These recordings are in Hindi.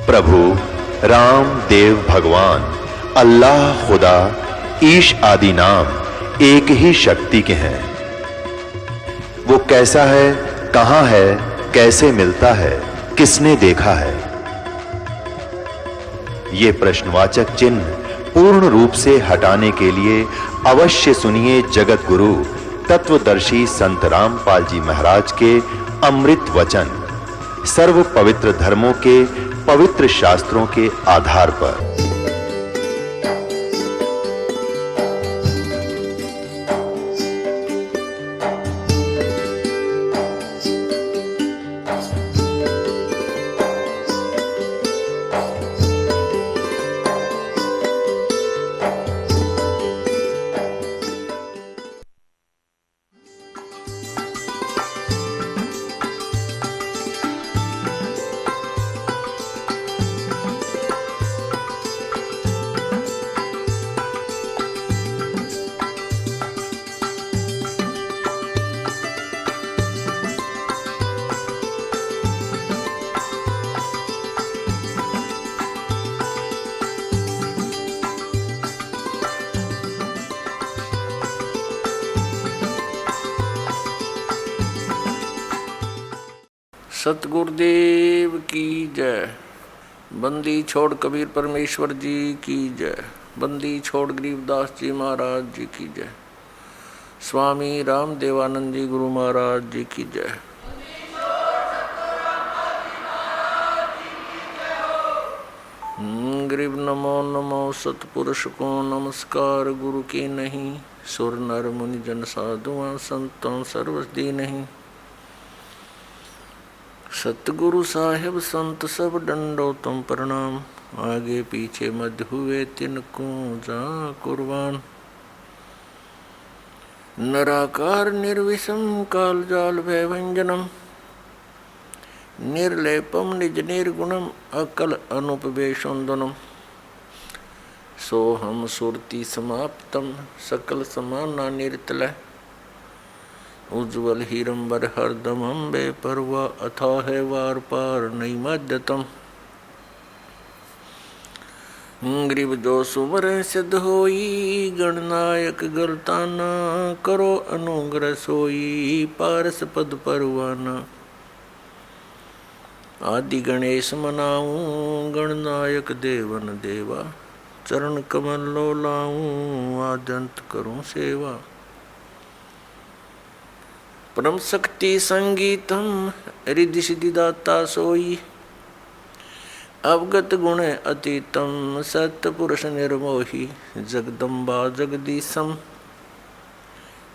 प्रभु राम देव भगवान अल्लाह खुदा ईश आदि नाम एक ही शक्ति के हैं। वो कैसा है, कहां है, कैसे मिलता है, किसने देखा है? ये प्रश्नवाचक चिन्ह पूर्ण रूप से हटाने के लिए अवश्य सुनिए जगत गुरु तत्वदर्शी संत रामपाल जी महाराज के अमृत वचन, सर्व पवित्र धर्मों के पवित्र शास्त्रों के आधार पर। सतगुरुदेव की जय। बंदी छोड़ कबीर परमेश्वर जी की जय। बंदी छोड़ गरीबदास जी महाराज जी की जय। स्वामी राम देवानंद जी गुरु महाराज जी की जय। गरीब नमो नमो सतपुरुष को नमस्कार, गुरु की नहीं सुर नर मुनि जन साधुआं संतों सर्वसदी नहीं। सतगुरु साहेब संत सब डंडो तुम प्रणाम, आगे पीछे मध्य हुए तिनको जा कुर्बान। नराकार निर्विषम काल जाल भयभंजनम, निर्लेपम निज निर्गुणम अकल अनुपवेशोन्दनम। सोहम सुरति समाप्तम सकल समाना निर्तलय, उज्ज्वल हीरंबर हरदम अम्बे परवा अथा है वार पार नहीं मध्यतम। ग्रीब जो सुवर सिद्ध होई, गणनायक गलताना करो अनुग्रह सोई, पारस पद परवाना। आदि गणेश मनाऊं गणनायक देवन देवा, चरण कमल लो लाऊं आद्यंत करूं सेवा। परम शक्ति संगीतम रिद्धि सिद्धि दाता सोई, अवगत गुण अतीतम सत्य पुरुष निर्मोही। जगदम्बा जगदीशम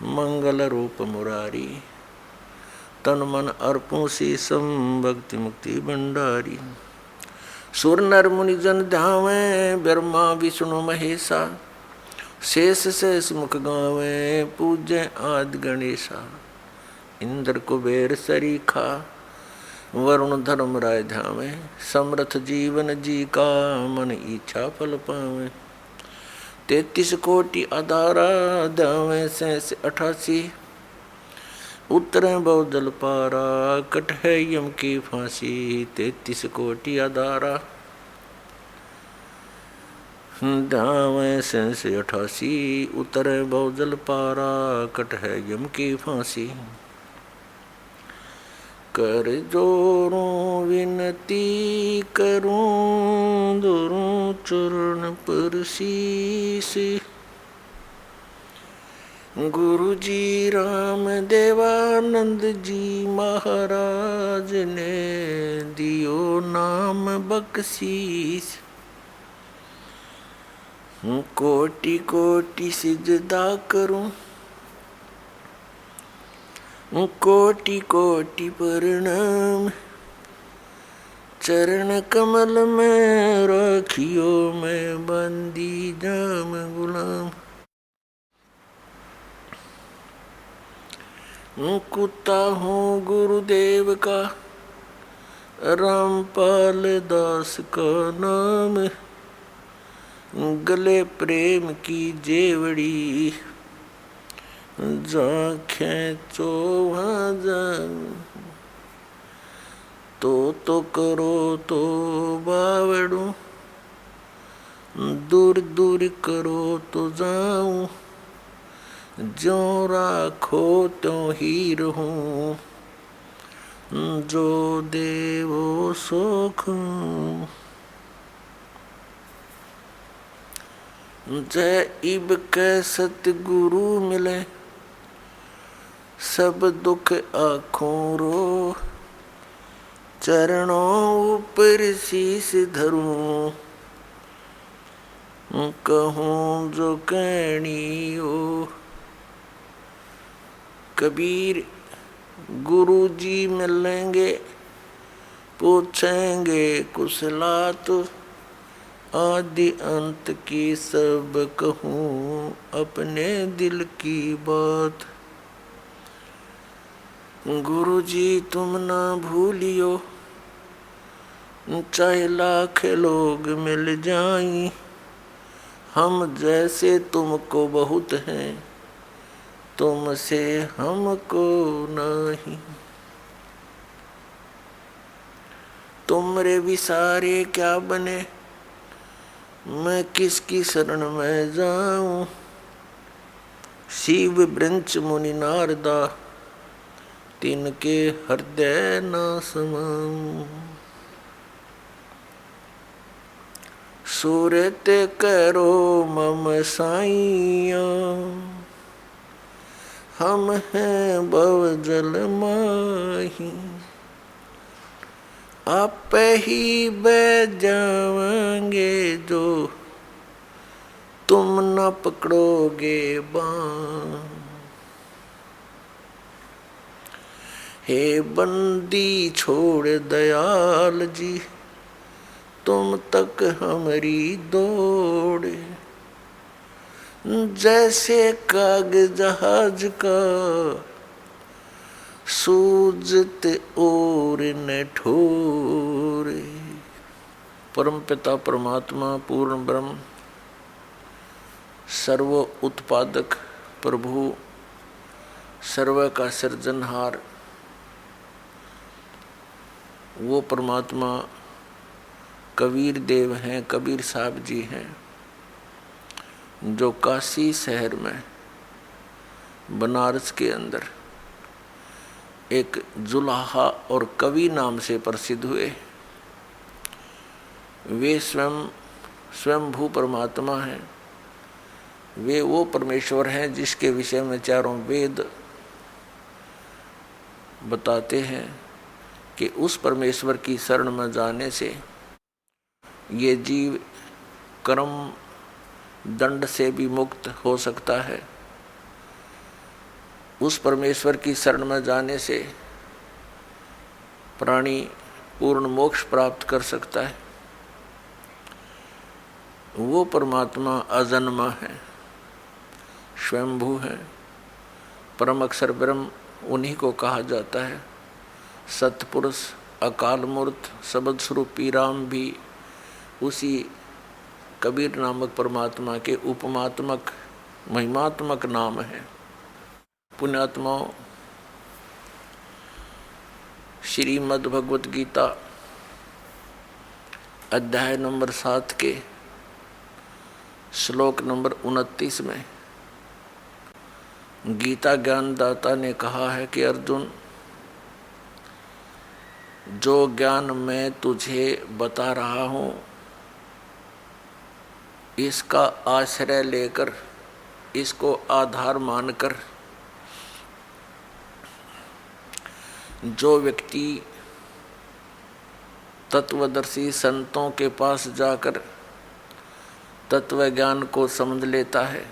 मंगल रूप मुरारी, तन मन अर्पू शीसम भक्ति मुक्ति भंडारी। सुर नर मुनि जन ध्यावे ब्रह्मा विष्णु महेशा, शेष शेष मुख गावे पूज्य आदि गणेशा। इंद्र कुबेर सरीखा वरुण धर्म राय ध्यावे, समर्थ जीवन जी का मन इच्छा फल पावे। 33 कोटि अधारा ध्यावे से 88, उतरे बहुजल पारा कट है यम की फांसी। 33 कोटि अधारा ध्यावे से 88, उतरे बहुजल पारा कट है यम की फांसी। कर जोरों विनती करूं धरूं चरण पर शीस, गुरु जी राम देवानंद जी महाराज ने दियो नाम बख्शीस। कोटि कोटि सिजदा करूं, कोटि कोटि प्रणाम, चरण कमल में रखियो मैं बंदी जाम गुलाम। कुत्ता हूँ गुरुदेव का रामपाल दास का नाम, गले प्रेम की जेवड़ी जा खेचो वहाँ जा। तो करो तो बावड़ू, दूर दूर करो तो जाऊं, ज्यों राखो त्यों ही रहूं, जो देवो सुख। जय इब के सतगुरु मिले, सब दुख आँखों रो, चरणों ऊपर शीस धरूं, कहूँ जो कहनी हो। कबीर गुरु जी मिलेंगे, पूछेंगे कुशलात, आदि अंत की सब कहूँ अपने दिल की बात। गुरु जी तुम ना भूलियो, चाहे लाख लोग मिल जाएं, हम जैसे तुमको बहुत हैं, तुमसे हमको नहीं। तुमरे विसारे क्या बने, मैं किसकी शरण में जाऊं, शिव ब्रंच मुनि नारदा, तिनके हृदय न समाऊं। सूरत करो मम साइया, हम हैं भव जल माही, आप ही बह जाएंगे जो तुम न पकड़ोगे बाँ। हे बंदी छोड़ दयाल जी, तुम तक हमारी दौड़, जैसे काग जहाज का सूझत और न ठोरे। परम पिता परमात्मा पूर्ण ब्रह्म सर्व उत्पादक प्रभु, सर्व का सृजनहार, वो परमात्मा कबीर देव हैं, कबीर साहब जी हैं, जो काशी शहर में बनारस के अंदर एक जुलाहा और कवि नाम से प्रसिद्ध हुए। वे स्वयंभू परमात्मा हैं। वे वो परमेश्वर हैं जिसके विषय में चारों वेद बताते हैं कि उस परमेश्वर की शरण में जाने से ये जीव कर्म दंड से भी मुक्त हो सकता है। उस परमेश्वर की शरण में जाने से प्राणी पूर्ण मोक्ष प्राप्त कर सकता है। वो परमात्मा अजन्मा है, स्वयंभू है, परम अक्षर ब्रह्म उन्हीं को कहा जाता है। सतपुरुष अकाल मूर्त शब्द स्वरूपी राम भी उसी कबीर नामक परमात्मा के उपमात्मक महिमात्मक नाम है। पुण्यात्माओं, श्रीमद् भगवत गीता अध्याय नंबर 7 के श्लोक नंबर 29 में गीता ज्ञानदाता ने कहा है कि अर्जुन, जो ज्ञान मैं तुझे बता रहा हूँ, इसका आश्रय लेकर, इसको आधार मानकर जो व्यक्ति तत्वदर्शी संतों के पास जाकर तत्व ज्ञान को समझ लेता है,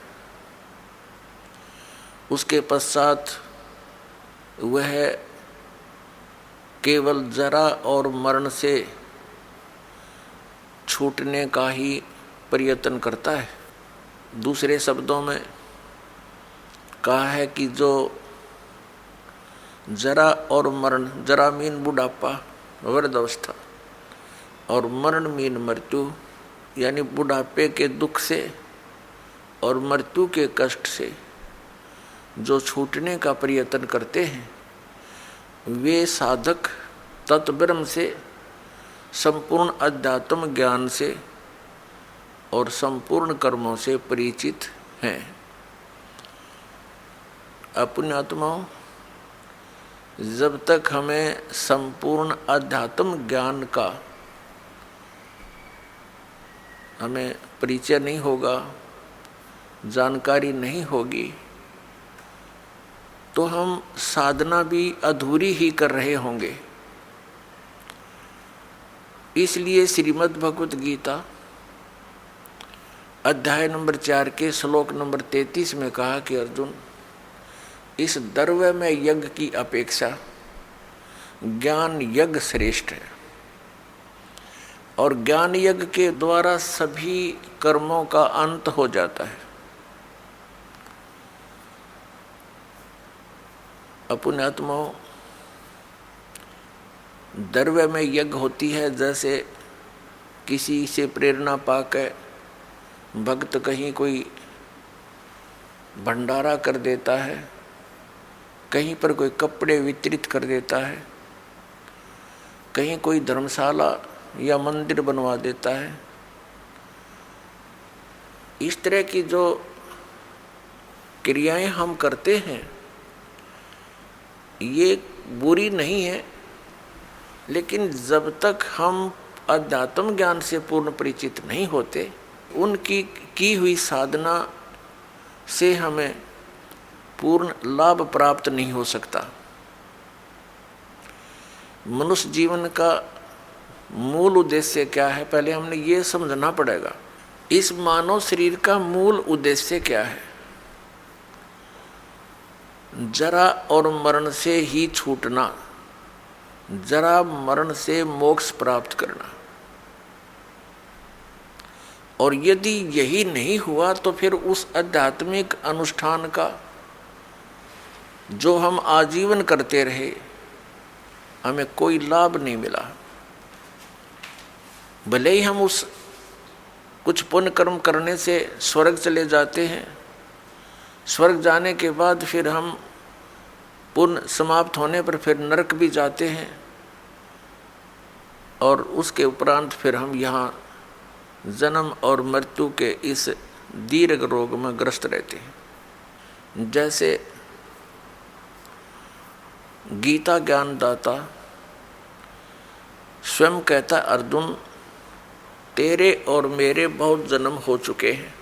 उसके पश्चात वह केवल जरा और मरण से छूटने का ही प्रयत्न करता है। दूसरे शब्दों में कहा है कि जो जरा और मरण, जरा मीन बुढ़ापा वृद्धावस्था और मरण मीन मृत्यु, यानी बुढ़ापे के दुख से और मृत्यु के कष्ट से जो छूटने का प्रयत्न करते हैं, वे साधक तत्ब्रह्म से, संपूर्ण अध्यात्म ज्ञान से और संपूर्ण कर्मों से परिचित हैं। अपनी आत्माओं, जब तक हमें संपूर्ण अध्यात्म ज्ञान का हमें परिचय नहीं होगा, जानकारी नहीं होगी, तो हम साधना भी अधूरी ही कर रहे होंगे। इसलिए श्रीमद् भगवत गीता अध्याय नंबर 4 के श्लोक नंबर 33 में कहा कि अर्जुन, इस द्रव्य में यज्ञ की अपेक्षा ज्ञान यज्ञ श्रेष्ठ है और ज्ञान यज्ञ के द्वारा सभी कर्मों का अंत हो जाता है। अपने आत्माओं, द्रव्य में यज्ञ होती है, जैसे किसी से प्रेरणा पाकर भक्त कहीं कोई भंडारा कर देता है, कहीं पर कोई कपड़े वितरित कर देता है, कहीं कोई धर्मशाला या मंदिर बनवा देता है। इस तरह की जो क्रियाएं हम करते हैं ये बुरी नहीं है, लेकिन जब तक हम अध्यात्म ज्ञान से पूर्ण परिचित नहीं होते, उनकी की हुई साधना से हमें पूर्ण लाभ प्राप्त नहीं हो सकता। मनुष्य जीवन का मूल उद्देश्य क्या है, पहले हमने ये समझना पड़ेगा। इस मानव शरीर का मूल उद्देश्य क्या है? जरा और मरण से ही छूटना, जरा मरण से मोक्ष प्राप्त करना। और यदि यही नहीं हुआ तो फिर उस आध्यात्मिक अनुष्ठान का जो हम आजीवन करते रहे, हमें कोई लाभ नहीं मिला। भले ही हम उस कुछ पुण्य कर्म करने से स्वर्ग चले जाते हैं, स्वर्ग जाने के बाद फिर हम पुण्य समाप्त होने पर फिर नरक भी जाते हैं और उसके उपरांत फिर हम यहाँ जन्म और मृत्यु के इस दीर्घ रोग में ग्रस्त रहते हैं। जैसे गीता ज्ञानदाता स्वयं कहता, अर्जुन तेरे और मेरे बहुत जन्म हो चुके हैं,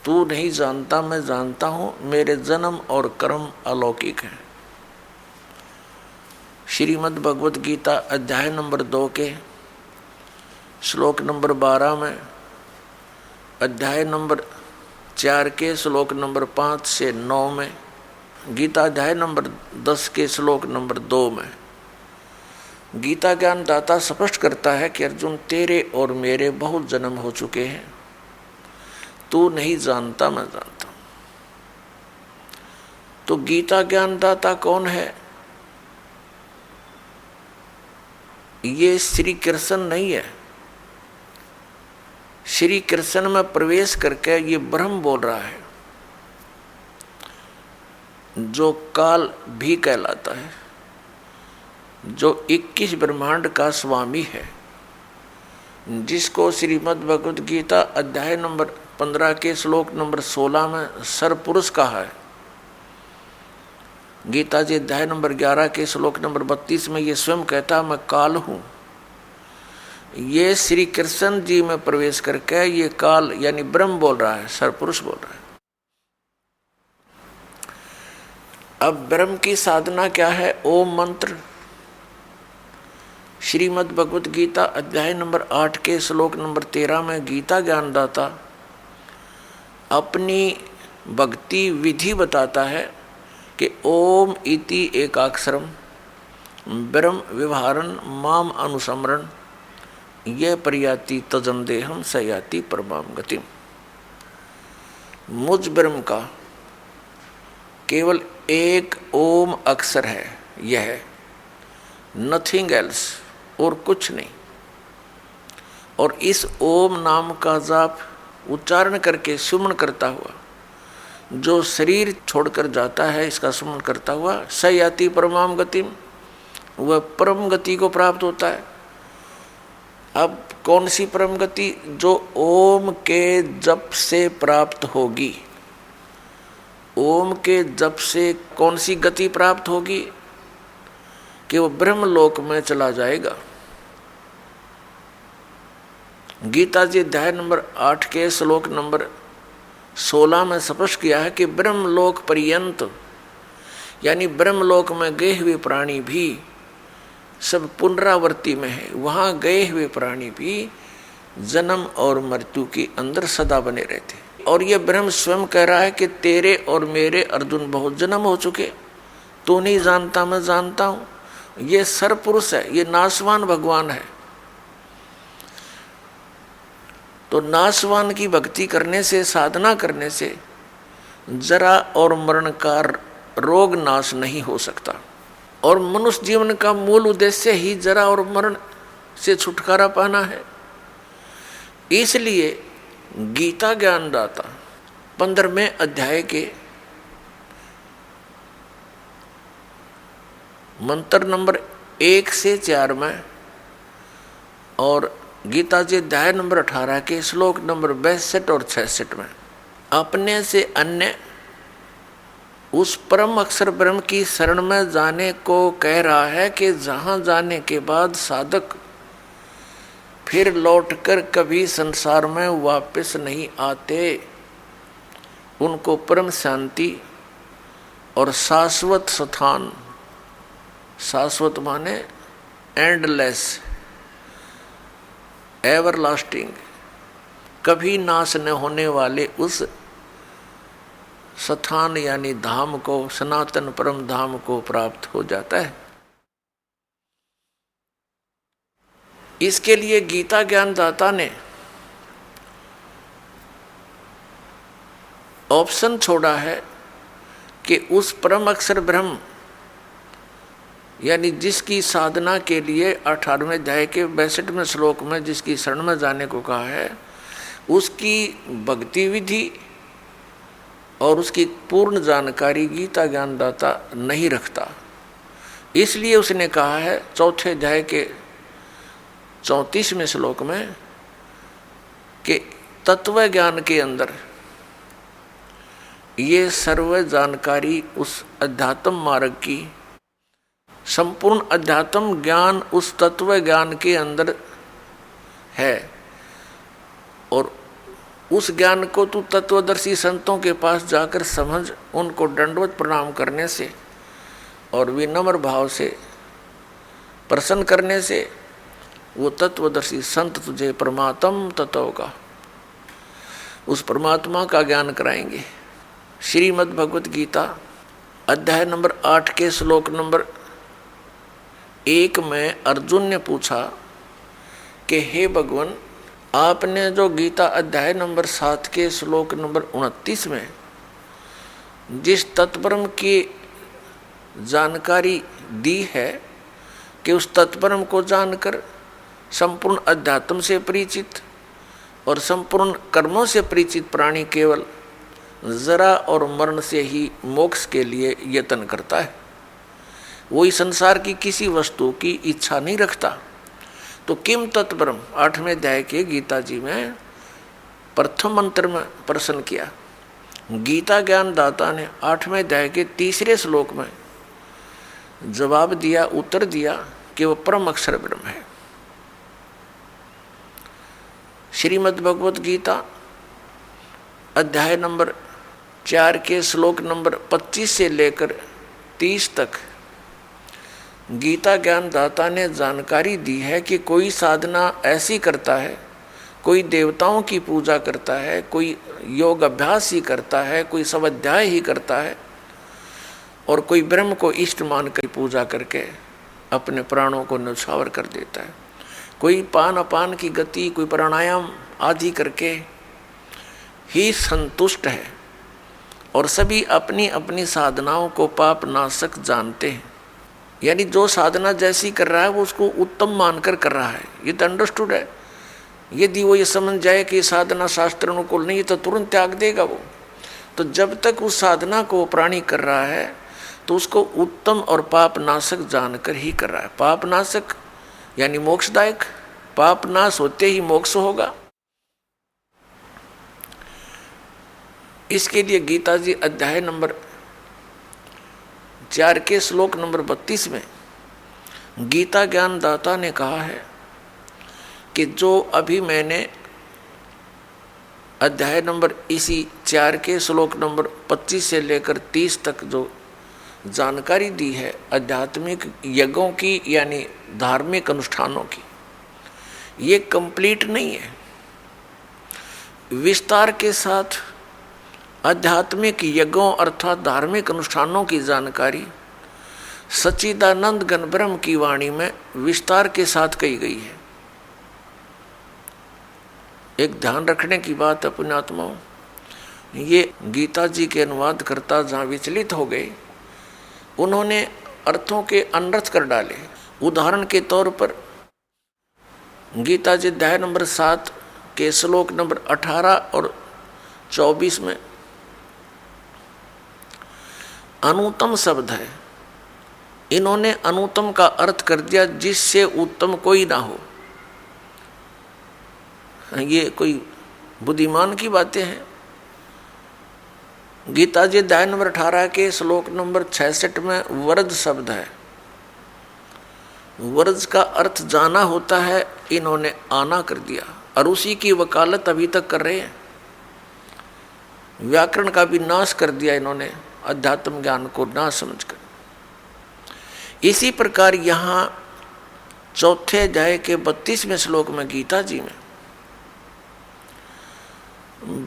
तू नहीं जानता मैं जानता हूं, मेरे जन्म और कर्म अलौकिक हैं। श्रीमद् भगवत गीता अध्याय नंबर 2 के श्लोक नंबर 12 में, अध्याय नंबर 4 के श्लोक नंबर 5 से 9 में, गीता अध्याय नंबर 10 के श्लोक नंबर 2 में गीता ज्ञानदाता स्पष्ट करता है कि अर्जुन तेरे और मेरे बहुत जन्म हो चुके हैं, तू नहीं जानता मैं जानता हूं। तो गीता ज्ञानदाता कौन है? ये श्री कृष्ण नहीं है। श्री कृष्ण में प्रवेश करके ये ब्रह्म बोल रहा है, जो काल भी कहलाता है, जो 21 ब्रह्मांड का स्वामी है, जिसको श्रीमद् भगवत गीता अध्याय नंबर 15 के श्लोक नंबर 16 में सर्वपुरुष कहा है। गीता जी अध्याय नंबर 11 के श्लोक नंबर 32 में ये स्वयं कहता मैं काल हूं। ये श्री कृष्ण जी में प्रवेश करके ये काल यानी ब्रह्म बोल रहा है, सर्वपुरुष बोल रहा है। अब ब्रह्म की साधना क्या है? ओम मंत्र। श्रीमद् भगवत गीता अध्याय नंबर 8 के श्लोक नंबर 13 में गीता ज्ञानदाता अपनी भक्ति विधि बताता है कि ओम इति एकाक्षरम ब्रह्म व्यवहारन माम अनुसमरण ये प्रयाति तजम देहम सयाति परमाम गतिम। मुझ ब्रह्म का केवल एक ओम अक्षर है, यह नथिंग एल्स, और कुछ नहीं। और इस ओम नाम का जाप उच्चारण करके सुमन करता हुआ जो शरीर छोड़कर जाता है, इसका सुमन करता हुआ सयाति परमाम गतिम, वह परम गति को प्राप्त होता है। अब कौन सी परम गति? जो ओम के जप से प्राप्त होगी। ओम के जप से कौन सी गति प्राप्त होगी? कि वो ब्रह्मलोक में चला जाएगा। गीता जी अध्याय नंबर 8 के श्लोक नंबर 16 में स्पष्ट किया है कि ब्रह्मलोक पर्यंत, यानी ब्रह्मलोक में गए हुए प्राणी भी सब पुनरावृत्ति में है। वहां गए हुए प्राणी भी जन्म और मृत्यु के अंदर सदा बने रहते। और ये ब्रह्म स्वयं कह रहा है कि तेरे और मेरे अर्जुन बहुत जन्म हो चुके, तू नहीं जानता मैं जानता हूं। ये सरपुरुष है, ये नाशवान भगवान है। तो नाशवान की भक्ति करने से, साधना करने से जरा और मरण का रोग नाश नहीं हो सकता। और मनुष्य जीवन का मूल उद्देश्य ही जरा और मरण से छुटकारा पाना है। इसलिए गीता ज्ञानदाता 15वें अध्याय के मंत्र नंबर 1 से 4 में और गीता जी अध्याय नंबर 18 के श्लोक नंबर 62 और 66 में अपने से अन्य उस परम अक्षर ब्रह्म की शरण में जाने को कह रहा है कि जहां जाने के बाद साधक फिर लौटकर कभी संसार में वापस नहीं आते, उनको परम शांति और शाश्वत स्थान, शाश्वत माने एंडलेस, एवरलास्टिंग, कभी नाश न होने वाले उस स्थान यानी धाम को, सनातन परम धाम को प्राप्त हो जाता है। इसके लिए गीता ज्ञानदाता ने ऑप्शन छोड़ा है कि उस परम अक्षर ब्रह्म यानी जिसकी साधना के लिए 18वें अध्याय के 62वें श्लोक में जिसकी शरण में जाने को कहा है, उसकी भक्ति विधि और उसकी पूर्ण जानकारी गीता ज्ञानदाता नहीं रखता। इसलिए उसने कहा है 4थे अध्याय के 34वें श्लोक में कि तत्व ज्ञान के अंदर ये सर्व जानकारी उस अध्यात्म मार्ग की, संपूर्ण अध्यात्म ज्ञान उस तत्व ज्ञान के अंदर है। और उस ज्ञान को तू तत्वदर्शी संतों के पास जाकर समझ, उनको दंडवत प्रणाम करने से और विनम्र भाव से प्रसन्न करने से वो तत्वदर्शी संत तुझे परमात्म तत्व का, उस परमात्मा का ज्ञान कराएंगे। श्रीमद् भगवत गीता अध्याय नंबर 8 के श्लोक नंबर 1 में अर्जुन ने पूछा कि हे भगवान, आपने जो गीता अध्याय नंबर 7 के श्लोक नंबर 29 में जिस तत्परम की जानकारी दी है कि उस तत्परम को जानकर संपूर्ण अध्यात्म से परिचित और संपूर्ण कर्मों से परिचित प्राणी केवल जरा और मरण से ही मोक्ष के लिए यत्न करता है। वो इस संसार की किसी वस्तु की इच्छा नहीं रखता। तो किम तत्परम 8वें अध्याय के गीता जी में प्रथम मंत्र में प्रश्न किया। गीता ज्ञानदाता ने 8वें अध्याय के 3रे श्लोक में जवाब दिया, उत्तर दिया कि वह परम अक्षर ब्रह्म है। श्रीमद् भगवत गीता अध्याय नंबर 4 के श्लोक नंबर 25 से लेकर 30 तक गीता ज्ञानदाता ने जानकारी दी है कि कोई साधना ऐसी करता है, कोई देवताओं की पूजा करता है, कोई योग अभ्यास ही करता है, कोई स्वाध्याय ही करता है और कोई ब्रह्म को इष्ट मानकर पूजा करके अपने प्राणों को न्यौछावर कर देता है। कोई पान अपान की गति, कोई प्राणायाम आदि करके ही संतुष्ट है और सभी अपनी अपनी साधनाओं को पाप नाशक जानते हैं। यानी जो साधना जैसी कर रहा है वो उसको उत्तम मानकर कर रहा है, ये तो अंडरस्टूड है। यदि वो ये समझ जाए कि साधना शास्त्र अनुकूल नहीं तो तुरंत त्याग देगा वो। तो जब तक उस साधना को प्राणी कर रहा है तो उसको उत्तम और पाप नाशक जानकर ही कर रहा है। पाप नाशक यानी मोक्षदायक, पाप नाश होते ही मोक्ष होगा। इसके लिए गीता जी अध्याय नंबर 4 के श्लोक नंबर 32 में गीता ज्ञान दाता ने कहा है कि जो अभी मैंने अध्याय नंबर इसी 4 के श्लोक नंबर 25 से लेकर 30 तक जो जानकारी दी है आध्यात्मिक यज्ञों की यानी धार्मिक अनुष्ठानों की, ये कंप्लीट नहीं है। विस्तार के साथ आध्यात्मिक यज्ञों अर्थात धार्मिक अनुष्ठानों की जानकारी सच्चिदानंद घन ब्रह्म की वाणी में विस्तार के साथ कही गई है। एक ध्यान रखने की बात अपने आत्माओं, ये गीता जी के अनुवाद करता जहाँ विचलित हो गए, उन्होंने अर्थों के अनर्थ कर डाले। उदाहरण के तौर पर गीता जी अध्याय नंबर 7 के श्लोक नंबर 18 और 24 में अनुत्तम शब्द है, इन्होंने अनुत्तम का अर्थ कर दिया जिससे उत्तम कोई ना हो। ये कोई बुद्धिमान की बातें हैं। गीता जी अध्याय नंबर 18 के श्लोक नंबर 66 में वर्ज शब्द है। वर्ज का अर्थ जाना होता है, इन्होंने आना कर दिया और उसी की वकालत अभी तक कर रहे हैं। व्याकरण का भी नाश कर दिया इन्होंने, अध्यात्म ज्ञान को ना समझकर। इसी प्रकार यहाँ चौथे अध्याय के 32वें श्लोक में गीता जी में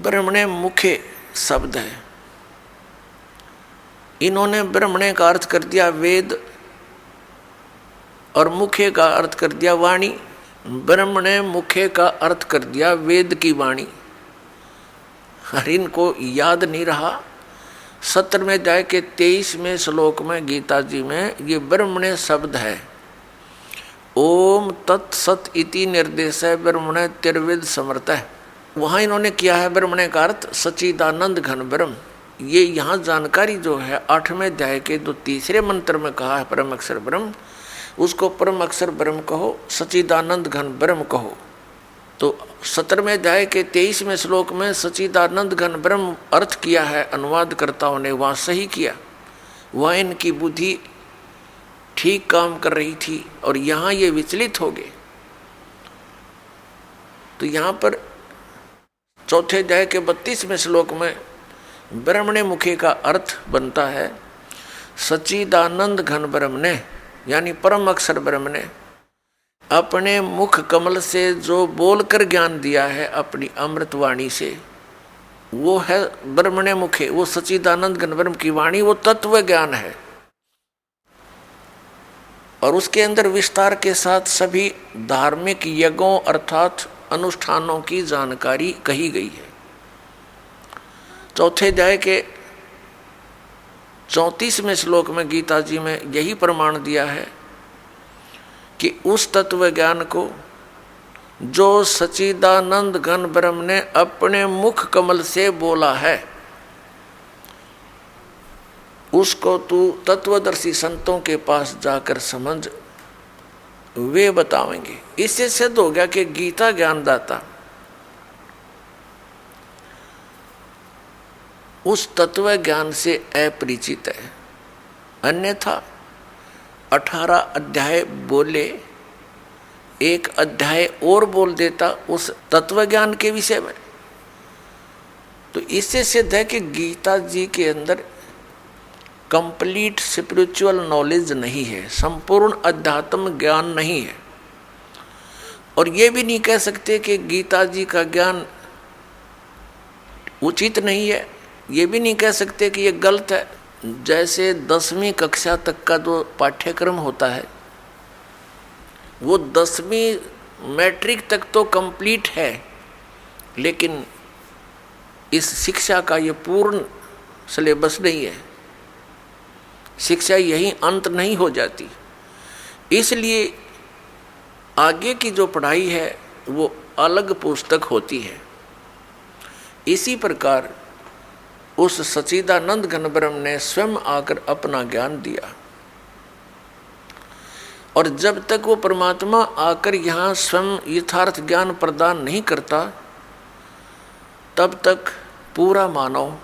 ब्रह्मणे मुखे शब्द है, इन्होंने ब्रह्मणे का अर्थ कर दिया वेद और मुखे का अर्थ कर दिया वाणी। ब्रह्मणे मुखे का अर्थ कर दिया वेद की वाणी। हर इनको याद नहीं रहा। 17वें अध्याय के 23वें श्लोक में गीता जी में ये ब्रह्मणे शब्द है। ओम तत्सत इति निर्देश है ब्रह्मणे तिर्विद समर्थ है। वहाँ इन्होंने किया है ब्रह्मणे का अर्थ सच्चिदानंद घन ब्रह्म। ये यहाँ जानकारी जो है 8वें अध्याय के जो 3रे मंत्र में कहा है परम अक्षर ब्रह्म, उसको परम अक्षर ब्रह्म कहो, सच्चिदानंद घन ब्रह्म कहो। तो 17वें अध्याय के 23वें श्लोक में सच्चिदानंद घन ब्रह्म अर्थ किया है अनुवादकर्ताओं ने, वहाँ सही किया, वहाँ इनकी बुद्धि ठीक काम कर रही थी और यहाँ ये विचलित हो गए। तो यहाँ पर चौथे अध्याय के 32वें श्लोक में ब्रह्मणे मुखे का अर्थ बनता है सच्चिदानंद घन ब्रह्म ने, यानी परम अक्षर ब्रह्म ने अपने मुख कमल से जो बोलकर ज्ञान दिया है अपनी अमृतवाणी से, वो है ब्रह्मणे मुखे, वो सच्चिदानंद घन ब्रह्म की वाणी, वो तत्व ज्ञान है। और उसके अंदर विस्तार के साथ सभी धार्मिक यज्ञों अर्थात अनुष्ठानों की जानकारी कही गई है। चौथे अध्याय के 34वें श्लोक में गीता जी में यही प्रमाण दिया है कि उस तत्व ज्ञान को जो सच्चिदानंद घन ब्रह्म ने अपने मुख कमल से बोला है, उसको तू तत्वदर्शी संतों के पास जाकर समझ, वे बताएंगे। इससे सिद्ध हो गया कि गीता ज्ञानदाता उस तत्व ज्ञान से अपरिचित है। अन्यथा 18 अध्याय बोले, एक अध्याय और बोल देता उस तत्व ज्ञान के विषय में। तो इससे सिद्ध है कि गीता जी के अंदर कंप्लीट स्पिरिचुअल नॉलेज नहीं है, संपूर्ण अध्यात्म ज्ञान नहीं है। और ये भी नहीं कह सकते कि गीता जी का ज्ञान उचित नहीं है, ये भी नहीं कह सकते कि ये गलत है। जैसे 10वीं कक्षा तक का जो पाठ्यक्रम होता है, वो 10वीं मैट्रिक तक तो कंप्लीट है, लेकिन इस शिक्षा का ये पूर्ण सिलेबस नहीं है। शिक्षा यही अंत नहीं हो जाती, इसलिए आगे की जो पढ़ाई है वो अलग पुस्तक होती है। इसी प्रकार उस सच्चिदानंद घन ब्रह्म ने स्वयं आकर अपना ज्ञान दिया। और जब तक वो परमात्मा आकर यहाँ स्वयं यथार्थ ज्ञान प्रदान नहीं करता, तब तक पूरा मानव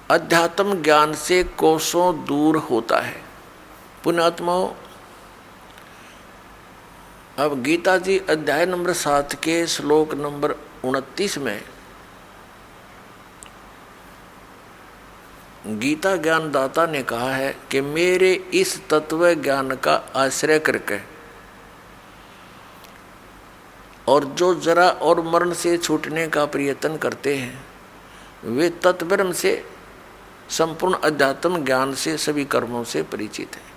अध्यात्म ज्ञान से कोसों दूर होता है। पुण्यात्माओं, अब गीता जी अध्याय नंबर 7 के श्लोक नंबर 29 में गीता ज्ञानदाता ने कहा है कि मेरे इस तत्व ज्ञान का आश्रय करके और जो जरा और मरण से छूटने का प्रयत्न करते हैं, वे तत्ब्रह्म से, संपूर्ण अध्यात्म ज्ञान से, सभी कर्मों से परिचित हैं।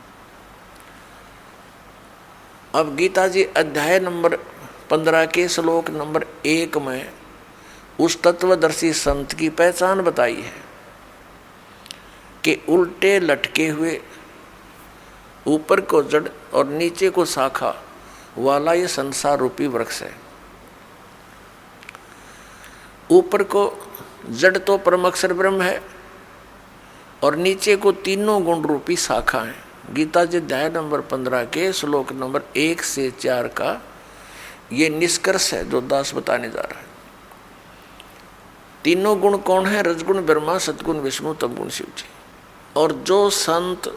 अब गीता जी अध्याय नंबर 15 के श्लोक नंबर 1 में उस तत्वदर्शी संत की पहचान बताई है कि उल्टे लटके हुए, ऊपर को जड़ और नीचे को शाखा वाला ये संसार रूपी वृक्ष है। ऊपर को जड़ तो परम अक्षर ब्रह्म है और नीचे को तीनों गुण रूपी शाखा है। गीता जी अध्याय नंबर 15 के श्लोक नंबर 1 से 4 का ये निष्कर्ष है जो दास बताने जा रहा है। तीनों गुण कौन है? रजगुण ब्रह्मा, सतगुण विष्णु, तमगुण शिव जी। और जो संत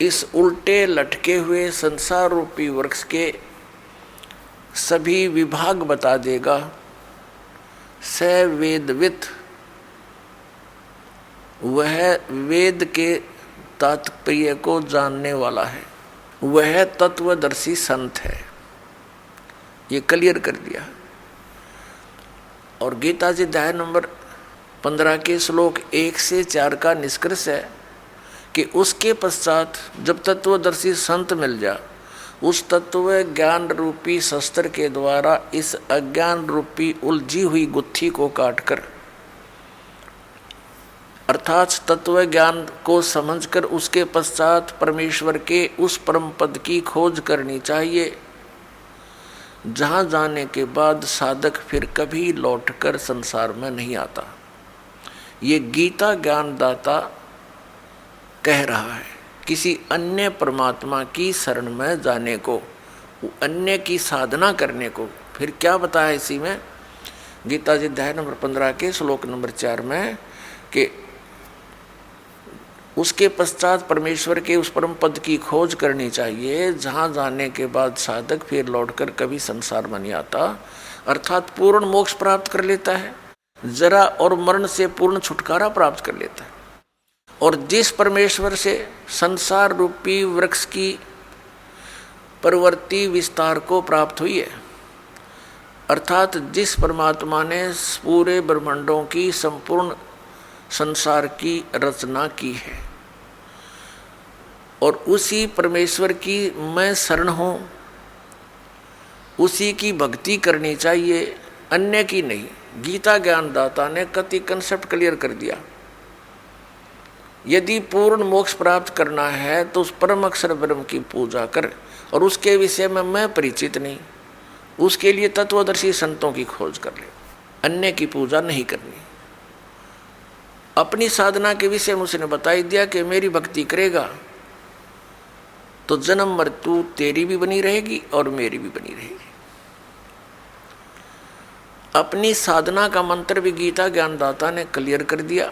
इस उल्टे लटके हुए संसार रूपी वृक्ष के सभी विभाग बता देगा, स वेदवित, वह वेद के तात्पर्य को जानने वाला है, वह तत्वदर्शी संत है। ये क्लियर कर दिया। और गीता जी अध्याय नंबर 15 के श्लोक 1 से 4 का निष्कर्ष है कि उसके पश्चात जब तत्वदर्शी संत मिल जा, उस तत्व ज्ञान रूपी शस्त्र के द्वारा इस अज्ञान रूपी उलझी हुई गुत्थी को काटकर, अर्थात तत्व ज्ञान को समझकर उसके पश्चात परमेश्वर के उस परम पद की खोज करनी चाहिए, जहाँ जाने के बाद साधक फिर कभी लौटकर संसार में नहीं आता। ये गीता ज्ञानदाता कह रहा है। किसी अन्य परमात्मा की शरण में जाने को, अन्य की साधना करने को, फिर क्या बताया इसी में गीता जी अध्याय नंबर 15 के श्लोक नंबर 4 में कि उसके पश्चात परमेश्वर के उस परम पद की खोज करनी चाहिए, जहाँ जाने के बाद साधक फिर लौटकर कभी संसार में नहीं आता, अर्थात पूर्ण मोक्ष प्राप्त कर लेता है, जरा और मरण से पूर्ण छुटकारा प्राप्त कर लेता है। और जिस परमेश्वर से संसार रूपी वृक्ष की प्रवृत्ति विस्तार को प्राप्त हुई है, अर्थात जिस परमात्मा ने पूरे ब्रह्मांडों की संपूर्ण संसार की रचना की है, और उसी परमेश्वर की मैं शरण हूँ, उसी की भक्ति करनी चाहिए, अन्य की नहीं। गीता ज्ञानदाता ने कति कंसेप्ट क्लियर कर दिया। यदि पूर्ण मोक्ष प्राप्त करना है तो उस परम अक्षर ब्रह्म की पूजा कर, और उसके विषय में मैं परिचित नहीं, उसके लिए तत्वदर्शी संतों की खोज कर ले, अन्य की पूजा नहीं करनी। अपनी साधना के विषय में उसने बता ही दिया कि मेरी भक्ति करेगा तो जन्म मृत्यु तेरी भी बनी रहेगी और मेरी भी बनी रहेगी। अपनी साधना का मंत्र भी गीता ज्ञानदाता ने क्लियर कर दिया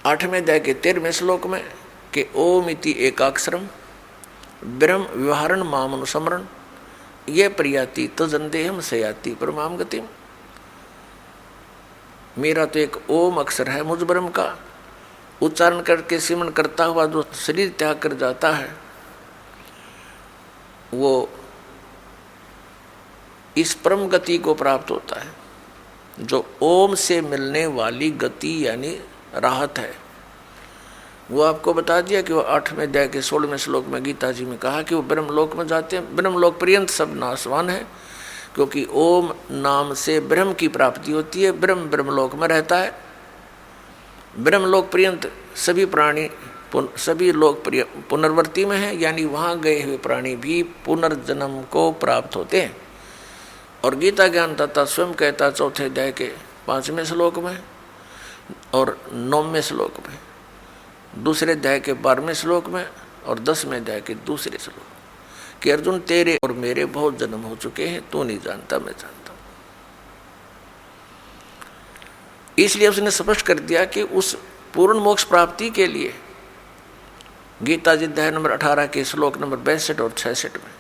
8वें अध्याय के 13वें श्लोक में कि ओम इति एकाक्षरम ब्रह्म व्यवहारण मामनुस्मरण ये प्रियाति तजंदेहम सयाति परमाम गतिम। मेरा तो एक ओम अक्षर है, मुझ ब्रह्म का उच्चारण करके सिमरण करता हुआ जो शरीर त्याग कर जाता है, वो इस परम गति को प्राप्त होता है जो ओम से मिलने वाली गति यानी राहत है। वो आपको बता दिया कि वो 8वें अध्याय के 16वें श्लोक में गीता जी में कहा कि वो ब्रह्मलोक में जाते हैं। ब्रह्मलोक पर्यंत सब नाशवान है, क्योंकि ओम नाम से ब्रह्म की प्राप्ति होती है। ब्रह्म ब्रह्मलोक में रहता है। ब्रह्मलोक पर्यंत सभी प्राणी सभी लोग पुनर्वर्ती में हैं, यानी वहाँ गए हुए प्राणी भी पुनर्जन्म को प्राप्त होते हैं। और गीता ज्ञानदाता स्वयं कहता चौथे अध्याय के 5वें श्लोक में और 9वें श्लोक में, दूसरे अध्याय के 12वें श्लोक में और 10वें अध्याय के दूसरे श्लोक कि अर्जुन तेरे और मेरे बहुत जन्म हो चुके हैं, तू नहीं जानता मैं जानता हूं। इसलिए उसने स्पष्ट कर दिया कि उस पूर्ण मोक्ष प्राप्ति के लिए गीता जी अध्याय नंबर 18 के श्लोक नंबर 62 और 66 में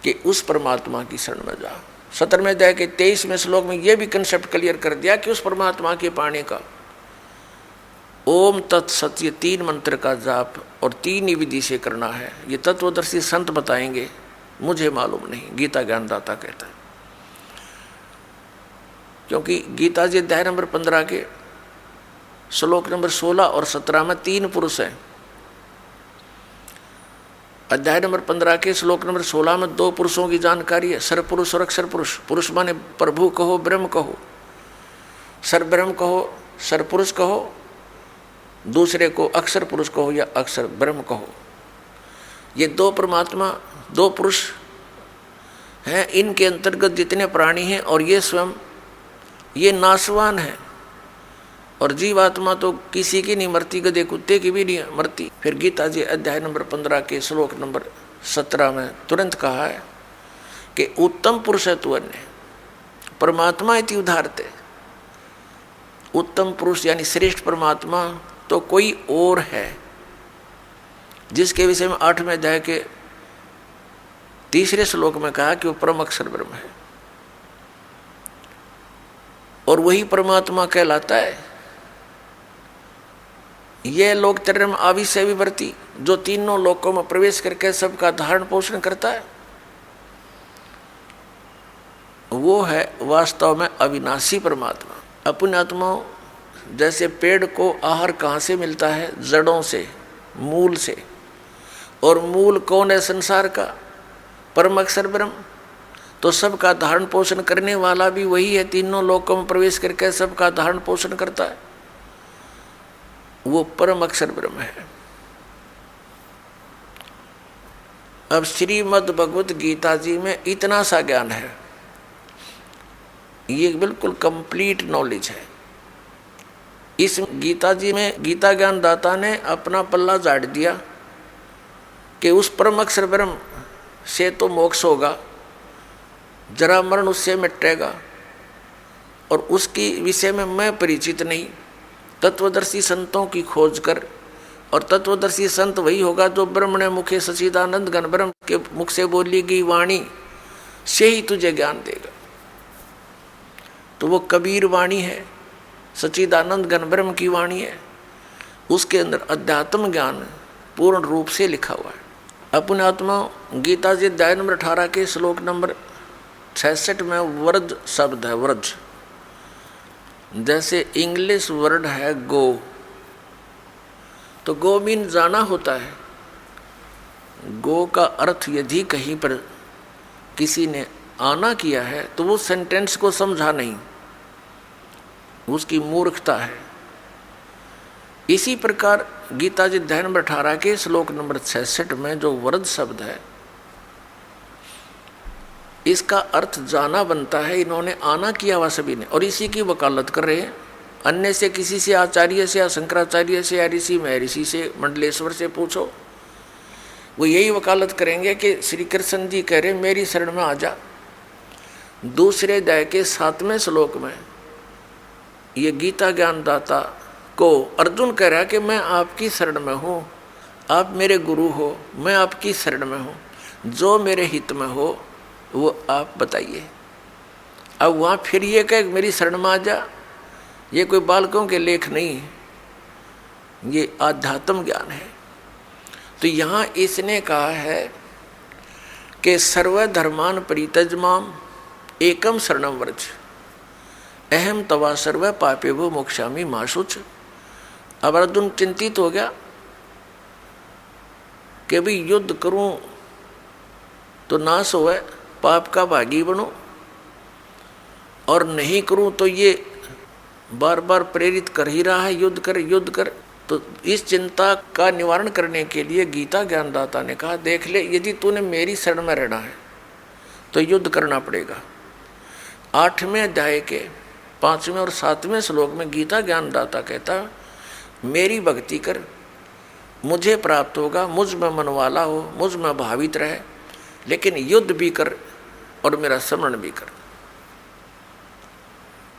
कि उस परमात्मा की शरण में जा। 17वें अध्याय के 23वें श्लोक में यह भी कंसेप्ट क्लियर कर दिया कि उस परमात्मा के पाने का ओम तत्सत, ये 3 मंत्र का जाप और 3 ही विधि से करना है। ये तत्वदर्शी संत बताएंगे, मुझे मालूम नहीं, गीता ज्ञानदाता कहता है। क्योंकि गीता जी अध्याय नंबर 15 के श्लोक नंबर 16 और 17 में 3 पुरुष हैं। अध्याय नंबर 15 के श्लोक नंबर 16 में 2 पुरुषों की जानकारी है, सरपुरुष और अक्षर पुरुष। पुरुष माने प्रभु कहो, ब्रह्म कहो, सर ब्रह्म कहो, सरपुरुष कहो, दूसरे को अक्षर पुरुष कहो या अक्षर ब्रह्म कहो। ये 2 परमात्मा, 2 पुरुष हैं। इनके अंतर्गत जितने प्राणी हैं और ये स्वयं ये नाशवान है। और जीवात्मा तो किसी की नहीं मरती, गधे कुत्ते की भी नहीं मरती। फिर गीता जी अध्याय नंबर 15 के श्लोक नंबर 17 में तुरंत कहा है कि उत्तम पुरुष है तू अन्य परमात्मा इति उदाहरते। उत्तम पुरुष यानी श्रेष्ठ परमात्मा तो कोई और है, जिसके विषय में 8वें अध्याय के 3रे श्लोक में कहा कि वो परम अक्षर ब्रह्म है और वही परमात्मा कहलाता है। यह लोकचर्या में आविष्य विवर्ती, जो तीनों लोकों में प्रवेश करके सबका धारण पोषण करता है, वो है वास्तव में अविनाशी परमात्मा। अपनी आत्माओं जैसे पेड़ को आहार कहाँ से मिलता है? जड़ों से, मूल से। और मूल कौन है संसार का? परम अक्षर ब्रह्म। तो सबका धारण पोषण करने वाला भी वही है, तीनों लोकों में प्रवेश करके सबका धारण पोषण करता है, वो परम अक्षर ब्रह्म है। अब श्रीमद् भगवत गीता जी में इतना सा ज्ञान है, ये बिल्कुल कंप्लीट नॉलेज है। इस गीता जी में गीता ज्ञानदाता ने अपना पल्ला झाड़ दिया कि उस परम अक्षर ब्रह्म से तो मोक्ष होगा, जरा मरण उससे मिटेगा, और उसकी विषय में मैं परिचित नहीं। तत्वदर्शी संतों की खोज कर, और तत्वदर्शी संत वही होगा जो ब्रह्मणे मुखे सच्चिदानंद घन ब्रह्म के मुख से बोली गई वाणी से ही तुझे ज्ञान देगा। तो वो कबीर वाणी है, सच्चिदानंद घन ब्रह्म की वाणी है, उसके अंदर अध्यात्म ज्ञान पूर्ण रूप से लिखा हुआ है। अपने आत्मा गीता जी अध्याय नंबर 18 के श्लोक नंबर 66 में व्रज शब्द है। व्रज जैसे इंग्लिश वर्ड है गो, तो गो मीन जाना होता है। गो का अर्थ यदि कहीं पर किसी ने आना किया है तो वो सेंटेंस को समझा नहीं, उसकी मूर्खता है। इसी प्रकार गीता जी अध्याय नंबर 18 के श्लोक नंबर 66 में जो व्रज शब्द है, इसका अर्थ जाना बनता है। इन्होंने आना किया हुआ सभी ने, और इसी की वकालत कर रहे हैं। अन्य से, किसी से, आचार्य से या शंकराचार्य से या ऋषि महर्षि से, मंडलेश्वर से पूछो, वो यही वकालत करेंगे कि श्री कृष्ण जी कह रहे मेरी शरण में आ जा। दूसरे अध्याय के 7वें श्लोक में ये गीता ज्ञानदाता को अर्जुन कह रहा कि मैं आपकी शरण में हूँ, आप मेरे गुरु हो, मैं आपकी शरण में हूँ, जो मेरे हित में हो वो आप बताइए। अब वहाँ फिर ये कहे मेरी शरण में आ जा, ये कोई बालकों के लेख नहीं है, ये आध्यात्म ज्ञान है। तो यहाँ इसने कहा है कि सर्वधर्मान परित्यज्य एकम शरणम व्रज अहम तवा सर्व पापेभ्यो मोक्षामि मा शुच। अब अर्जुन चिंतित हो गया कि भी युद्ध करूं तो नाश होवे, पाप का भागी बनूं, और नहीं करूं तो ये बार बार प्रेरित कर ही रहा है युद्ध कर युद्ध कर। तो इस चिंता का निवारण करने के लिए गीता ज्ञानदाता ने कहा देख ले, यदि तूने मेरी शरण में रहना है तो युद्ध करना पड़ेगा। 8वें अध्याय के 5वें और 7वें श्लोक में गीता ज्ञानदाता कहता, मेरी भक्ति कर, मुझे प्राप्त होगा, मुझ में मनवाला हो, मुझ में भावित रहे, लेकिन युद्ध भी कर और मेरा स्मरण भी कर।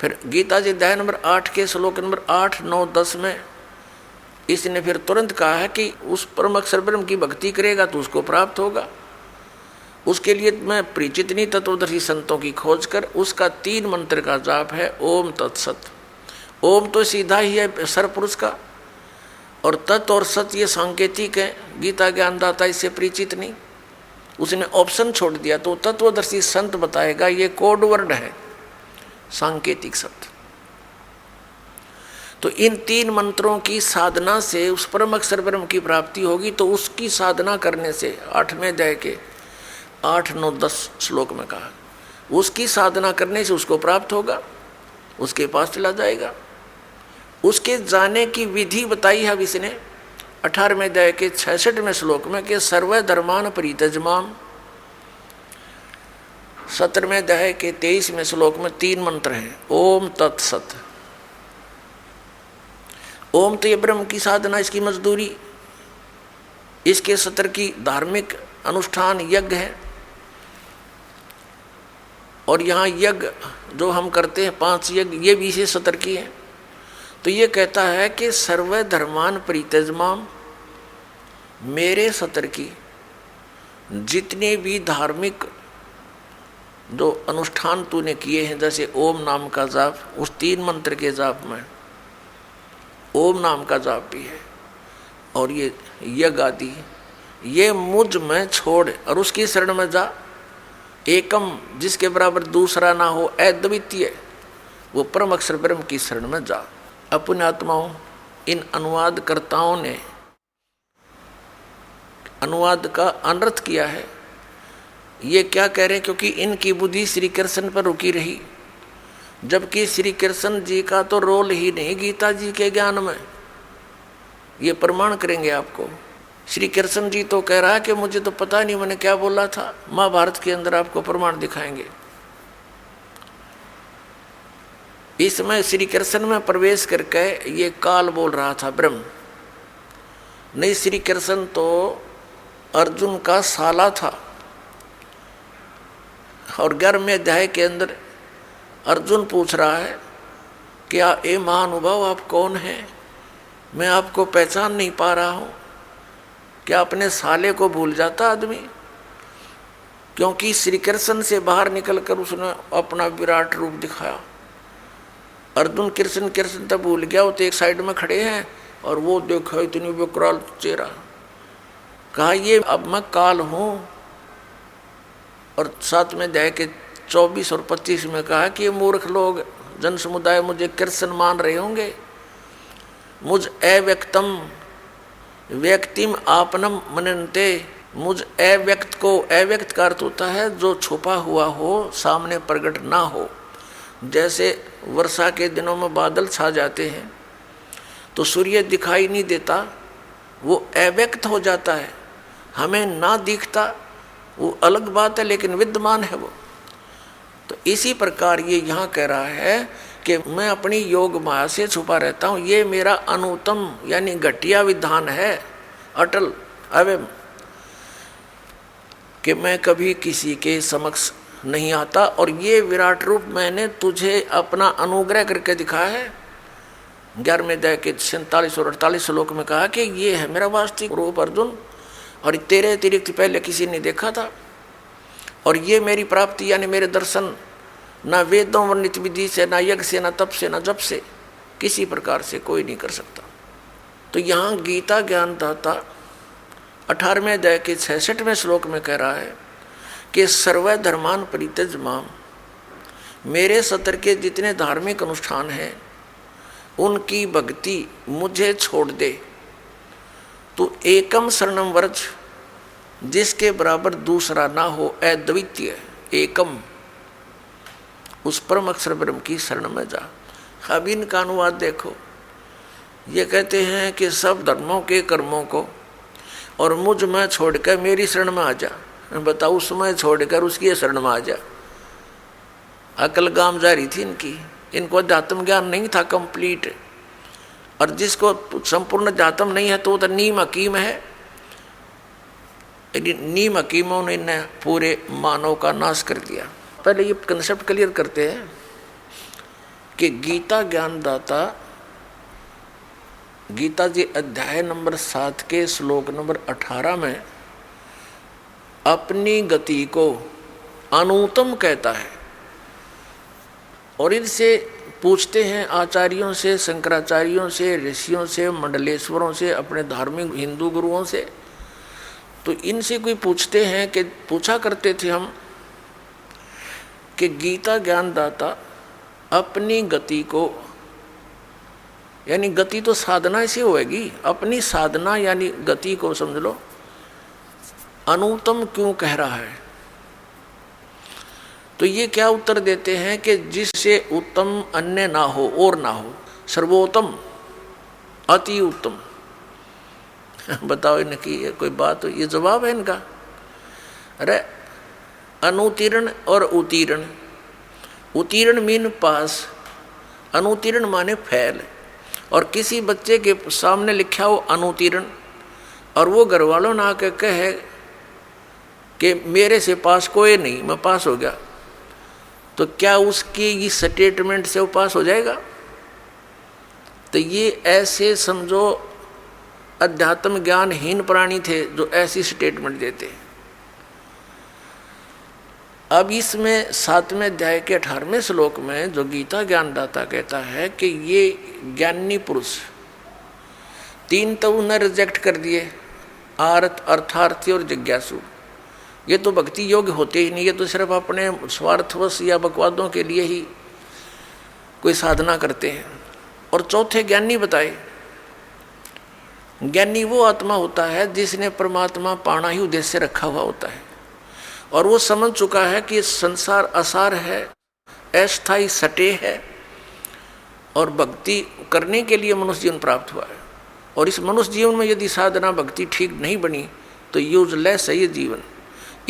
फिर गीता जी अध्याय नंबर 8 के श्लोक नंबर 8, 9, 10 में इसने फिर तुरंत कहा है कि उस परम अक्षर ब्रह्म की भक्ति करेगा तो उसको प्राप्त होगा। उसके लिए मैं परिचित नहीं तत्वदर्शी संतों की खोज कर उसका 3 मंत्र का जाप है, ओम तत्सत। ओम तो सीधा ही है सरपुरुष का, और तत् और सत ये सांकेतिक है। गीता ज्ञानदाता इससे परिचित नहीं, उसने ऑप्शन छोड़ दिया। तो तत्वदर्शी संत बताएगा ये कोड वर्ड है, सांकेतिक शब्द। तो इन 3 मंत्रों की साधना से उस परम अक्षर ब्रह्म की प्राप्ति होगी। तो उसकी साधना करने से 8वें अध्याय के 8, 9, 10 श्लोक में कहा, उसकी साधना करने से उसको प्राप्त होगा, उसके पास चला जाएगा। उसके जाने की विधि बताई है अब इसने 18वें अध्याय के 66वें श्लोक में कि सर्व धर्मान परित्यज्यमाम। 17वें अध्याय के 23वें श्लोक में 3 मंत्र हैं, ओम तत्सत। ओम तो ये ब्रह्म की साधना, इसकी मजदूरी, इसके सत्र की धार्मिक अनुष्ठान यज्ञ है। और यहाँ यज्ञ जो हम करते हैं 5 यज्ञ, ये भी इसी सत्र की है। तो ये कहता है कि सर्व धर्मान परित्यज्यमाम, मेरे सत्र की जितने भी धार्मिक जो अनुष्ठान तूने किए हैं, जैसे ओम नाम का जाप, उस 3 मंत्र के जाप में ओम नाम का जाप भी है, और ये यज्ञ आदि, ये मुझ में छोड़ और उसकी शरण में जा। एकम, जिसके बराबर दूसरा ना हो, अद्वितीय, वो परम अक्षर ब्रह्म की शरण में जा। अपने आत्माओं, इन अनुवादकर्ताओं ने अनुवाद का अनर्थ किया है। ये क्या कह रहे हैं? क्योंकि इनकी बुद्धि श्री कृष्ण पर रुकी रही, जबकि श्री कृष्ण जी का तो रोल ही नहीं गीता जी के ज्ञान में। ये प्रमाण करेंगे आपको। श्री कृष्ण जी तो कह रहा है कि मुझे तो पता नहीं मैंने क्या बोला था। महाभारत के अंदर आपको प्रमाण दिखाएंगे। इसमें श्री कृष्ण में प्रवेश करके ये काल बोल रहा था ब्रह्म नहीं। श्री कृष्ण तो अर्जुन का साला था। और 11वें अध्याय के अंदर अर्जुन पूछ रहा है कि ए महानुभाव, आप कौन हैं? मैं आपको पहचान नहीं पा रहा हूँ। क्या अपने साले को भूल जाता आदमी? क्योंकि श्री कृष्ण से बाहर निकलकर उसने अपना विराट रूप दिखाया। अर्जुन कृष्ण कृष्ण तब भूल गया। वो तो एक साइड में खड़े हैं और वो देखो इतनी विकराल चेहरा। कहा ये अब मैं काल हूँ। और 7वें अध्याय के 24 और 25 में कहा कि ये मूर्ख लोग, जन समुदाय मुझे कृष्ण मान रहे होंगे। मुझ अव्यक्तम व्यक्तिम आपनम मनन्ते, मुझ अव्यक्त को, अव्यक्त का अर्थ होता है जो छुपा हुआ हो, सामने प्रकट ना हो। जैसे वर्षा के दिनों में बादल छा जाते हैं तो सूर्य दिखाई नहीं देता, वो अव्यक्त हो जाता है, हमें ना दिखता, वो अलग बात है, लेकिन विद्यमान है वो। तो इसी प्रकार ये यहाँ कह रहा है कि मैं अपनी योग माया से छुपा रहता हूँ। ये मेरा अनुत्तम यानी घटिया विधान है, अटल अवयव, कि मैं कभी किसी के समक्ष नहीं आता। और ये विराट रूप मैंने तुझे अपना अनुग्रह करके दिखाया है। 11वें अध्याय के 47 और 48 श्लोक में कहा कि ये है मेरा वास्तविक रूप अर्जुन, और तेरे अतिरिक्त पहले किसी ने देखा था। और ये मेरी प्राप्ति यानी मेरे दर्शन ना वेदों वर्णित विधि से, ना यज्ञ से, ना तप से, ना जप से, किसी प्रकार से कोई नहीं कर सकता। तो यहाँ गीता ज्ञानदाता 18वें अध्याय के 66वें श्लोक में कह रहा है कि सर्व धर्मान परित्यज्यमाम, मेरे सत्र के जितने धार्मिक अनुष्ठान हैं उनकी भक्ति मुझे छोड़ दे। तो एकम शरणम व्रज, जिसके बराबर दूसरा ना हो, अद्वितीय एकम, उस परम अक्षर ब्रह्म की शरण में जा। अब इनका अनुवाद देखो। ये कहते हैं कि सब धर्मों के कर्मों को और मुझ में छोड़कर मेरी शरण में आ जा। बताओ उस समय छोड़कर उसकी शरण में आ जा। अकल गाम जा रही थी इनकी, इनको अध्यात्म ज्ञान नहीं था कंप्लीट। और जिसको संपूर्ण अध्यात्म नहीं है तो वो तो नीम हकीम है। नीम हकीमों ने पूरे मानव का नाश कर दिया। पहले ये कंसेप्ट क्लियर करते हैं कि गीता ज्ञानदाता, गीता जी अध्याय नंबर 7 के श्लोक नंबर 18 में अपनी गति को अनुत्तम कहता है। और इनसे पूछते हैं आचार्यों से, शंकराचार्यों से, ऋषियों से, मंडलेश्वरों से, अपने धार्मिक हिंदू गुरुओं से, तो इनसे कोई पूछते हैं कि पूछा करते थे हम कि गीता ज्ञानदाता अपनी गति को, यानी गति तो साधना से होएगी, अपनी साधना यानी गति को समझ लो, अनुत्तम क्यों कह रहा है। तो ये क्या उत्तर देते हैं कि जिससे उत्तम अन्य ना हो और ना हो, सर्वोत्तम अति उत्तम। बताओ इनकी कोई बात हो, ये जवाब है इनका। अरे अनुतीर्ण और उत्तीर्ण, उत्तीर्ण मीन पास, अनुतीर्ण माने फेल। और किसी बच्चे के सामने लिखा हो अनुतीर्ण और वो घर वालों ना आके कहे कि मेरे से पास कोई नहीं, मैं पास हो गया, तो क्या उसकी इस स्टेटमेंट से वो पास हो जाएगा? तो ये ऐसे समझो अध्यात्म ज्ञानहीन प्राणी थे जो ऐसी स्टेटमेंट देते। अब इसमें 7वें अध्याय के 18वें श्लोक में जो गीता ज्ञानदाता कहता है कि ये ज्ञानी पुरुष 3 तो उन्हें रिजेक्ट कर दिए, आर्थ, अर्थार्थी और जिज्ञासु। ये तो भक्ति योग्य होते ही नहीं, ये तो सिर्फ अपने स्वार्थवश या बकवादों के लिए ही कोई साधना करते हैं। और चौथे ज्ञानी बताए, ज्ञानी वो आत्मा होता है जिसने परमात्मा पाना ही उद्देश्य रखा हुआ होता है और वो समझ चुका है कि संसार असार है, अस्थायी सटे है और भक्ति करने के लिए मनुष्य जीवन प्राप्त हुआ है। और इस मनुष्य जीवन में यदि साधना भक्ति ठीक नहीं बनी तो यूजलेस है ये जीवन।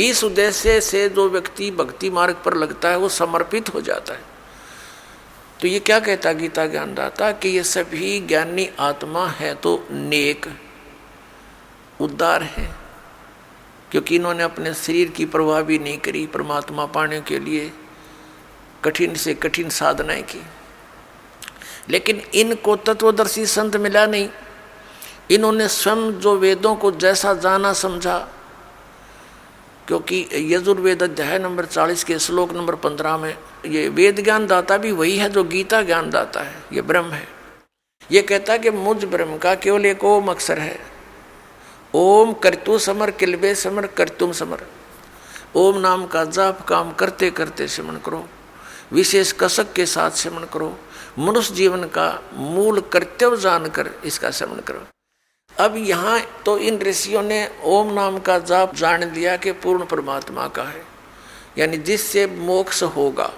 इस उद्देश्य से जो व्यक्ति भक्ति मार्ग पर लगता है वो समर्पित हो जाता है। तो ये क्या कहता गीता ज्ञानदाता कि ये सभी ज्ञानी आत्मा है तो नेक उद्धार है, क्योंकि इन्होंने अपने शरीर की परवाह भी नहीं करी, परमात्मा पाने के लिए कठिन से कठिन साधनाएं की। लेकिन इनको तत्वदर्शी संत मिला नहीं। इन्होंने स्वयं जो वेदों को जैसा जाना समझा, क्योंकि यजुर्वेद अध्याय नंबर 40 के श्लोक नंबर 15 में ये वेद ज्ञान दाता भी वही है जो गीता ज्ञान दाता है, ये ब्रह्म है। ये कहता है कि मुझ ब्रह्म का केवल एक ओम अक्षर है, ओम कर्तु समर किलबे समर कर्तुम समर। ओम नाम का जाप काम करते करते सिमरण करो, विशेष कसक के साथ सिमरण करो, मनुष्य जीवन का मूल कर्तव्य जानकर इसका सिमरण करो। अब यहाँ तो इन ऋषियों ने ओम नाम का जाप जान लिया कि पूर्ण परमात्मा का है, यानी जिससे मोक्ष होगा।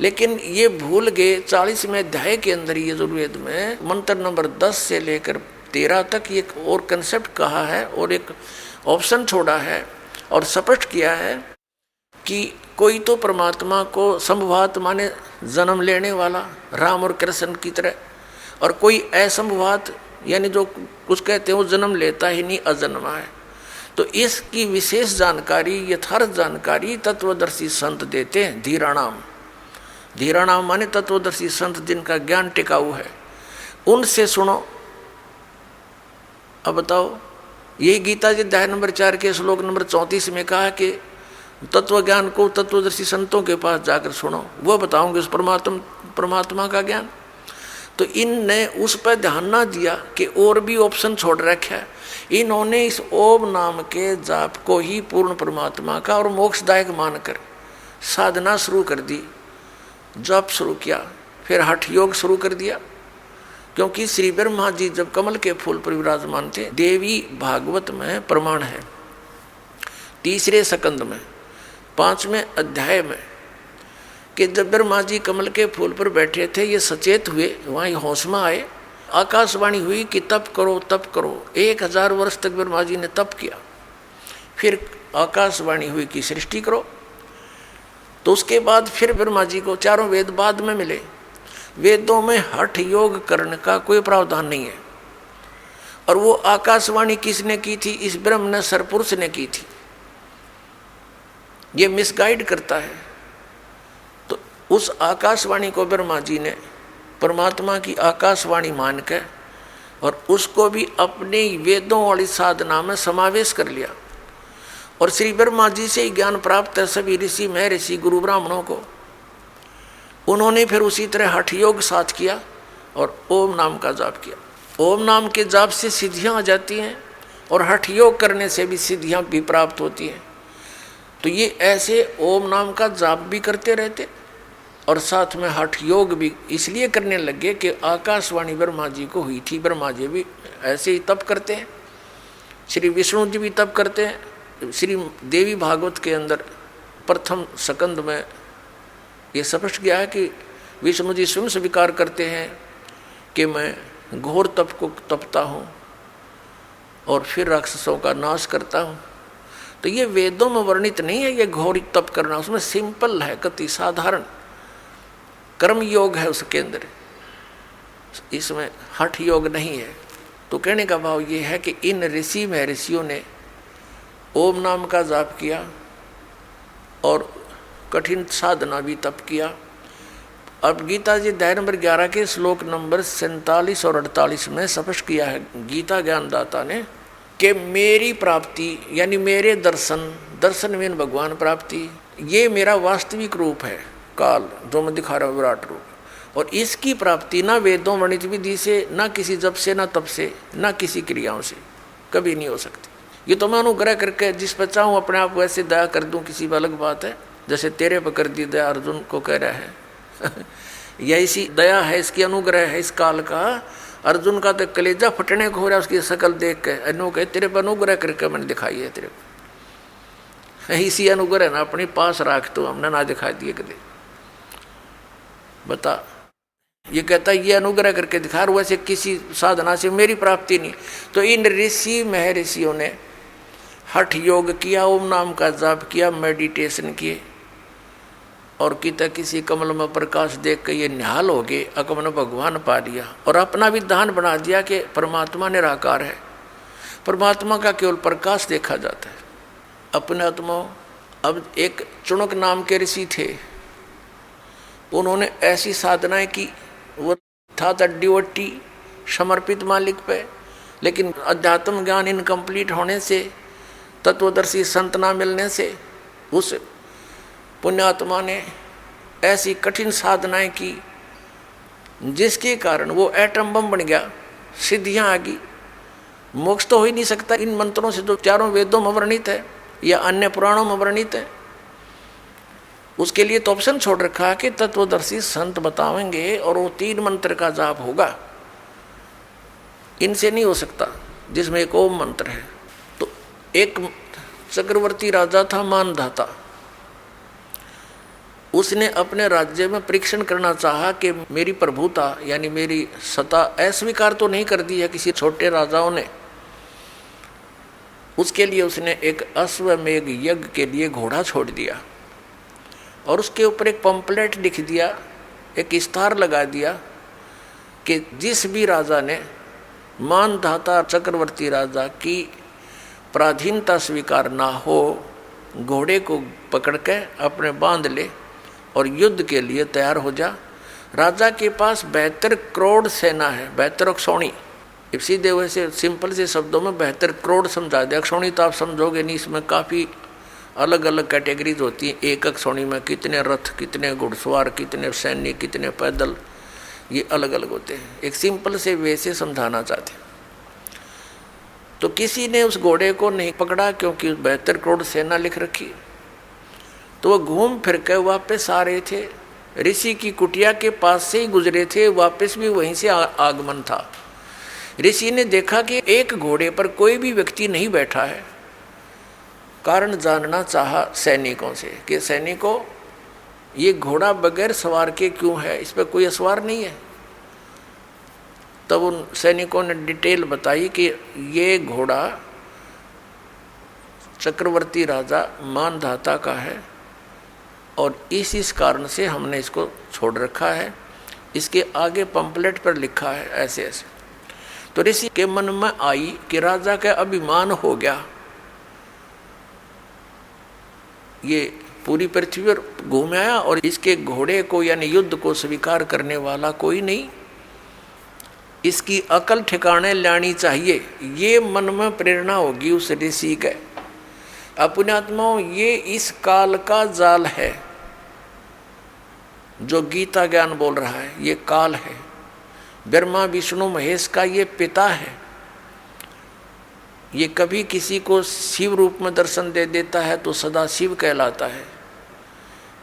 लेकिन ये भूल गए 40वें अध्याय के अंदर यजुर्वेद में मंत्र नंबर 10 से लेकर 13 तक एक और कंसेप्ट कहा है और एक ऑप्शन छोड़ा है और स्पष्ट किया है कि कोई तो परमात्मा को संभवात माने जन्म लेने वाला राम और कृष्ण की तरह, और कोई असंभवात यानी जो कुछ कहते हैं वो जन्म लेता ही नहीं, अजन्मा है। तो इसकी विशेष जानकारी, यथार्थ जानकारी तत्वदर्शी संत देते हैं। धीराणाम, धीराणाम माने तत्वदर्शी संत जिनका ज्ञान टिकाऊ है, उनसे सुनो। अब बताओ, यही गीता जी अध्याय नंबर 4 के श्लोक नंबर 34 में कहा कि तत्व ज्ञान को तत्वदर्शी संतों के पास जाकर सुनो, वो बताओगे उस परमात्मा का ज्ञान। तो इनने उस पर ध्यान ना दिया कि और भी ऑप्शन छोड़ रखा है। इन्होंने इस ओम नाम के जाप को ही पूर्ण परमात्मा का और मोक्षदायक मानकर साधना शुरू कर दी, जप शुरू किया, फिर हठ योग शुरू कर दिया। क्योंकि श्री ब्रह्मा जी जब कमल के फूल पर विराजमान थे, देवी भागवत में प्रमाण है 3रे स्कंद में 5वें अध्याय में कि जब ब्रह्मा जी कमल के फूल पर बैठे थे, ये सचेत हुए, वहाँ होश में आए, आकाशवाणी हुई कि तप करो तप करो। 1000 वर्ष तक ब्रह्मा जी ने तप किया। फिर आकाशवाणी हुई कि सृष्टि करो। तो उसके बाद फिर ब्रह्मा जी को चारों वेद बाद में मिले। वेदों में हठ योग करने का कोई प्रावधान नहीं है। और वो आकाशवाणी किसने की थी? इस ब्रह्म ने सरपुरुष ने की थी। ये मिसगाइड करता है। तो उस आकाशवाणी को ब्रह्मा जी ने परमात्मा की आकाशवाणी मान के और उसको भी अपने वेदों वाली साधना में समावेश कर लिया। और श्री ब्रह्मा जी से ही ज्ञान प्राप्त है सभी ऋषि, महर्षि, गुरु ब्राह्मणों को। उन्होंने फिर उसी तरह हठ योग साथ किया और ओम नाम का जाप किया। ओम नाम के जाप से सिद्धियां आ जाती हैं और हठ योग करने से भी सिद्धियां भी प्राप्त होती हैं। तो ये ऐसे ओम नाम का जाप भी करते रहते और साथ में हठ योग भी इसलिए करने लगे कि आकाशवाणी ब्रह्मा जी को हुई थी। ब्रह्मा जी भी ऐसे ही तप करते हैं, श्री विष्णु जी भी तप करते हैं। श्री देवी भागवत के अंदर प्रथम स्कंद में ये स्पष्ट किया है कि विष्णु जी स्वयं स्वीकार करते हैं कि मैं घोर तप को तपता हूँ और फिर राक्षसों का नाश करता हूँ। तो ये वेदों में वर्णित नहीं है ये घोर तप करना, उसमें सिंपल है, कति साधारण कर्म योग है उसके अंदर, इसमें हठ योग नहीं है। तो कहने का भाव ये है कि इन ऋषि महर्षियों ने ओम नाम का जाप किया और कठिन साधना भी तप किया। अब गीता जी अध्याय नंबर 11 के श्लोक नंबर 47 और 48 में स्पष्ट किया है गीता ज्ञानदाता ने कि मेरी प्राप्ति यानी मेरे दर्शन में भगवान प्राप्ति, ये मेरा वास्तविक रूप है काल जो मैं दिखा रहा हूँ विराट रूप। और इसकी प्राप्ति ना वेदों वर्णित विधि से, ना किसी जप से, ना तप से, ना किसी क्रियाओं से कभी नहीं हो सकती। ये तो मैं अनुग्रह करके जिस पर चाहूँ अपने आप वैसे दया कर दूँ, किसी पर अलग बात है। जैसे तेरे पर कर दी दया अर्जुन को कह रहा है यह इसी दया है, इसकी अनुग्रह है इस काल का। अर्जुन का तो कलेजा फटने को हो रहा है उसकी शकल देख के। अनु कहे तेरे पर अनुग्रह करके मैंने दिखाई है तेरे को, इसी अनुग्रह ना अपने पास रख तो हमने ना दिखाई दिए कदे। बता, ये कहता है ये अनुग्रह करके दिखा रहा, वैसे किसी साधना से मेरी प्राप्ति नहीं। तो इन ऋषि महर्षियों ने हठ योग किया, ओम नाम का जाप किया, मेडिटेशन किए और किसी कमल में प्रकाश देख के ये निहाल हो गए, अकमन भगवान पा लिया और अपना विधान बना दिया कि परमात्मा निराकार है, परमात्मा का केवल प्रकाश देखा जाता है अपने आत्मा। अब एक चुनक नाम के ऋषि थे, उन्होंने ऐसी साधनाएं की, वो था डिवोटी समर्पित मालिक पे, लेकिन अध्यात्म ज्ञान इनकम्प्लीट होने से, तत्वदर्शी संत ना मिलने से उस पुण्यात्मा ने ऐसी कठिन साधनाएं की जिसके कारण वो एटम बम बन गया, सिद्धियां आ गई। मोक्ष तो हो ही नहीं सकता इन मंत्रों से जो चारों वेदों में वर्णित है या अन्य पुराणों में वर्णित है। उसके लिए तो ऑप्शन छोड़ रखा है कि तत्वदर्शी संत बताएंगे और वो 3 मंत्र का जाप होगा, इनसे नहीं हो सकता, जिसमें एक ओम मंत्र है। तो एक चक्रवर्ती राजा था मानधाता, उसने अपने राज्य में परीक्षण करना चाहा कि मेरी प्रभुता यानी मेरी सत्ता अस्वीकार तो नहीं कर दी है किसी छोटे राजाओं ने। उसके लिए उसने एक अश्वमेघ यज्ञ के लिए घोड़ा छोड़ दिया और उसके ऊपर एक पंपलेट लिख दिया, एक इस्तार लगा दिया कि जिस भी राजा ने मानधाता चक्रवर्ती राजा की पराधीनता स्वीकार ना हो, घोड़े को पकड़ के अपने बांध ले और युद्ध के लिए तैयार हो जा। राजा के पास 72 करोड़ सेना है, 72 अक्षौणी। सीधे वैसे सिंपल से शब्दों में 72 करोड़ समझा दिया। अक्षौणी तो आप समझोगे नहीं, इसमें काफ़ी अलग अलग कैटेगरीज होती हैं। एक अक्षौणी में कितने रथ, कितने घुड़सवार, कितने सैनिक, कितने पैदल, ये अलग अलग होते हैं। एक सिंपल से वैसे समझाना चाहते हैं। तो किसी ने उस घोड़े को नहीं पकड़ा क्योंकि 72 करोड़ सेना लिख रखी। तो वो घूम फिर के वापस आ रहे थे, ऋषि की कुटिया के पास से ही गुजरे थे, वापस भी वहीं से आगमन था। ऋषि ने देखा कि एक घोड़े पर कोई भी व्यक्ति नहीं बैठा है। कारण जानना चाहा सैनिकों से कि सैनिकों ये घोड़ा बगैर सवार के क्यों है, इस पर कोई सवार नहीं है। तब उन सैनिकों ने डिटेल बताई कि ये घोड़ा चक्रवर्ती राजा मानधाता का है और इस कारण से हमने इसको छोड़ रखा है। इसके आगे पंपलेट पर लिखा है ऐसे ऐसे। तो ऋषि के मन में आई कि राजा का अभिमान हो गया, ये पूरी पृथ्वी पर घूम आया और इसके घोड़े को यानी युद्ध को स्वीकार करने वाला कोई नहीं, इसकी अकल ठिकाने लानी चाहिए। ये मन में प्रेरणा होगी उस ऋषि के। अपने आत्माओं, ये इस काल का जाल है जो गीता ज्ञान बोल रहा है, ये काल है। ब्रह्मा विष्णु महेश का ये पिता है। ये कभी किसी को शिव रूप में दर्शन दे देता है तो सदा शिव कहलाता है।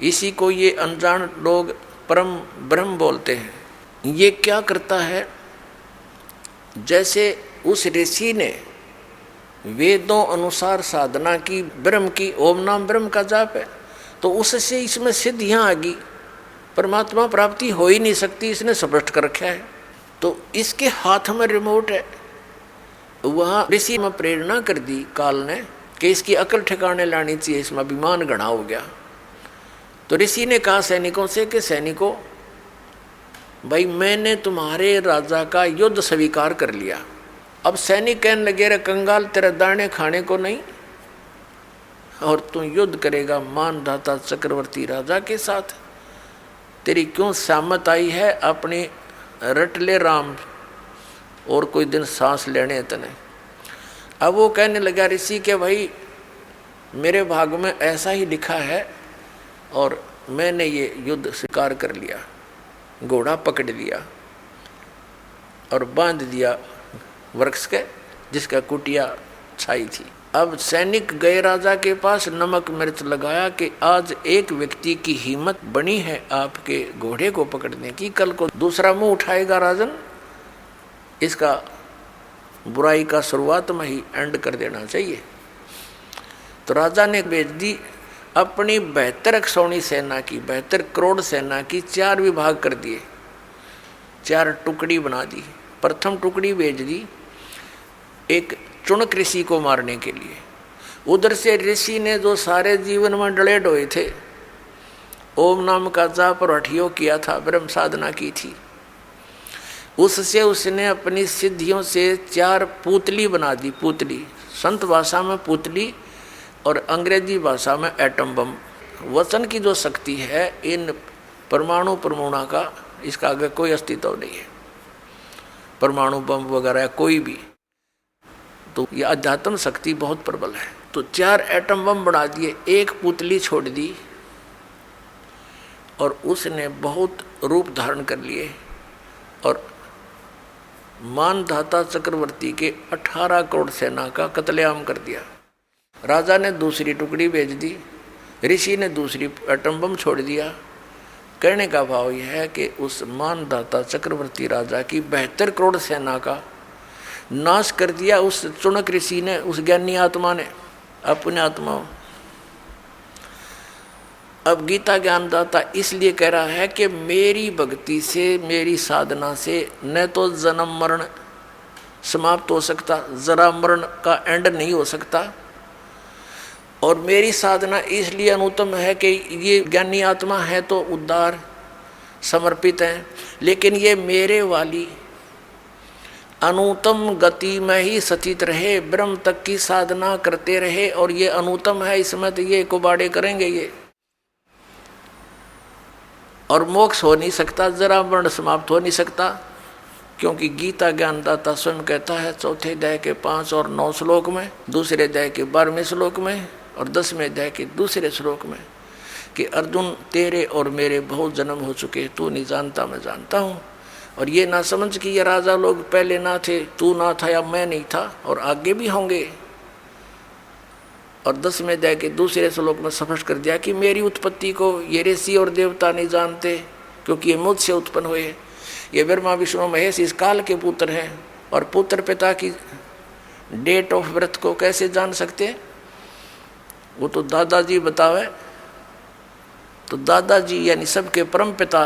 इसी को ये अनजान लोग परम ब्रह्म बोलते हैं। ये क्या करता है, जैसे उस ऋषि ने वेदों अनुसार साधना की, ब्रह्म की, ओम नाम ब्रह्म का जाप है, तो उससे इसमें सिद्धियां आ गई। परमात्मा प्राप्ति हो ही नहीं सकती, इसने स्पष्ट कर रखा है। तो इसके हाथ में रिमोट है। वहाँ ऋषि में प्रेरणा कर दी काल ने कि इसकी अकल ठिकाने लानी चाहिए, इसमें अभिमान घना हो गया। तो ऋषि ने कहा सैनिकों से कि सैनिकों, भाई मैंने तुम्हारे राजा का युद्ध स्वीकार कर लिया। अब सैनिक कहने लगे, रे कंगाल, तेरे दाने खाने को नहीं और तू युद्ध करेगा मानधाता चक्रवर्ती राजा के साथ? तेरी क्यों सामत आई है? अपनी रट ले राम, और कोई दिन सांस लेने तने। अब वो कहने लगा ऋषि के, भाई मेरे भाग में ऐसा ही लिखा है और मैंने ये युद्ध स्वीकार कर लिया। घोड़ा पकड़ लिया और बांध दिया वृक्ष के जिसका कुटिया छाई थी। अब सैनिक गए राजा के पास, नमक मिर्च लगाया कि आज एक व्यक्ति की हिम्मत बनी है आपके घोड़े को पकड़ने की, कल को दूसरा मुंह उठाएगा राजन, इसका बुराई का शुरुआत में ही एंड कर देना चाहिए। तो राजा ने भेज दी अपनी 72 अक्षौणी सेना की, 72 करोड़ सेना की 4 विभाग कर दिए, 4 टुकड़ी बना दी। प्रथम टुकड़ी भेज दी एक चुनक ऋषि को मारने के लिए। उधर से ऋषि ने जो सारे जीवन में डले डोए थे, ओम नाम का जाप और हठियो किया था, ब्रह्म साधना की थी, उससे उसने अपनी सिद्धियों से 4 पुतली बना दी। पुतली संत भाषा में पुतली और अंग्रेजी भाषा में एटम बम। वचन की जो शक्ति है, इन परमाणु परमाणु का इसका आगे कोई अस्तित्व नहीं है, परमाणु बम वगैरह कोई भी। तो ये अध्यात्म शक्ति बहुत प्रबल है। तो 4 एटम बम बना दिए, एक पुतली छोड़ दी और उसने बहुत रूप धारण कर लिए और मानधाता चक्रवर्ती के 18 करोड़ सेना का कत्लेआम कर दिया। राजा ने दूसरी टुकड़ी भेज दी, ऋषि ने दूसरी एटम बम छोड़ दिया। कहने का भाव यह है कि उस मानधाता चक्रवर्ती राजा की 72 करोड़ सेना का नाश कर दिया उस चुनक ऋषि ने, उस ज्ञानी आत्मा ने अपने आत्मा। अब गीता ज्ञानदाता इसलिए कह रहा है कि मेरी भक्ति से, मेरी साधना से न तो जन्म मरण समाप्त हो सकता, जरा मरण का एंड नहीं हो सकता, और मेरी साधना इसलिए अनुत्तम है कि ये ज्ञानी आत्मा है तो उद्धार समर्पित है, लेकिन ये मेरे वाली अनुत्तम गति में ही सचित रहे, ब्रह्म तक की साधना करते रहे, और ये अनुत्तम है, इसमें तो ये कुबाड़े करेंगे ये, और मोक्ष हो नहीं सकता, जरा मरण समाप्त हो नहीं सकता। क्योंकि गीता ज्ञानदाता स्वयं कहता है 4थे अध्याय के 5 और 9 श्लोक में, दूसरे अध्याय के 12वें श्लोक में और 10वें अध्याय के दूसरे श्लोक में कि अर्जुन तेरे और मेरे बहुत जन्म हो चुके, तू नहीं जानता मैं जानता हूँ। और ये ना समझ कि ये राजा लोग पहले ना थे, तू ना था या मैं नहीं था, और आगे भी होंगे। और 10वें अध्याय के दूसरे श्लोक में स्पष्ट कर दिया कि मेरी उत्पत्ति को ये ऋषि और देवता नहीं जानते, क्योंकि ये मुझसे उत्पन्न हुए। ये ब्रह्मा विष्णु महेश इस काल के पुत्र हैं, और पुत्र पिता की डेट ऑफ बर्थ को कैसे जान सकते हैं? वो तो दादाजी बतावे। तो दादाजी यानी सबके परम पिता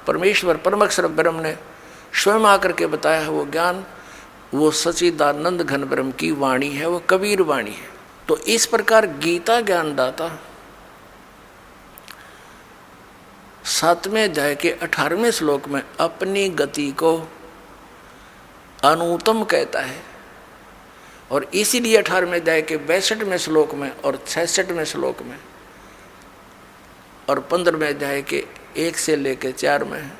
परमेश्वर परमक्षर ब्रह्म ने स्वयं आकर के बताया है वो ज्ञान, वो सच्चिदानंद घन ब्रह्म की वाणी है, वो कबीर वाणी है। तो इस प्रकार गीता ज्ञानदाता 7वें अध्याय के 18वें श्लोक में अपनी गति को अनुत्तम कहता है, और इसीलिए 18वें अध्याय के 62वें श्लोक में और 66वें श्लोक में और 15वें अध्याय के 1 से लेकर 4 में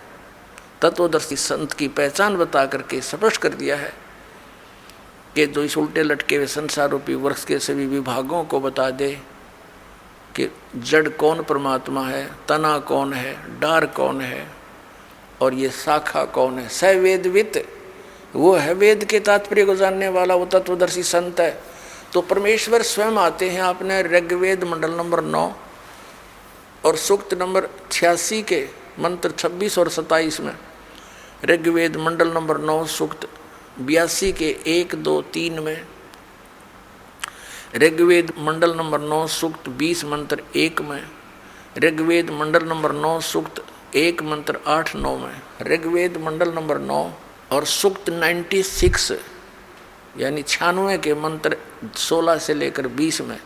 तत्वदर्शी संत की पहचान बता करके स्पष्ट कर दिया है कि जो इस उल्टे लटके हुए संसार रूपी वृक्ष के सभी विभागों को बता दे कि जड़ कौन परमात्मा है, तना कौन है, डार कौन है और ये शाखा कौन है। स वेदवित, वो है वेद के तात्पर्य को जानने वाला, वो तत्वदर्शी संत है। तो परमेश्वर स्वयं आते हैं आपने ऋग्वेद मंडल नंबर 9 और सूक्त नंबर 86 के मंत्र 26 और 27 में, ऋग्वेद मंडल नंबर 9 सूक्त 82 के 1, 2, 3 में, ऋग्वेद मंडल नंबर 9 सूक्त 20 मंत्र 1 में, ऋग्वेद मंडल नंबर 9 सूक्त 1 मंत्र 8, 9 में, ऋग्वेद मंडल नंबर 9 और सूक्त 96 यानी 96 के मंत्र 16 से लेकर 20 में,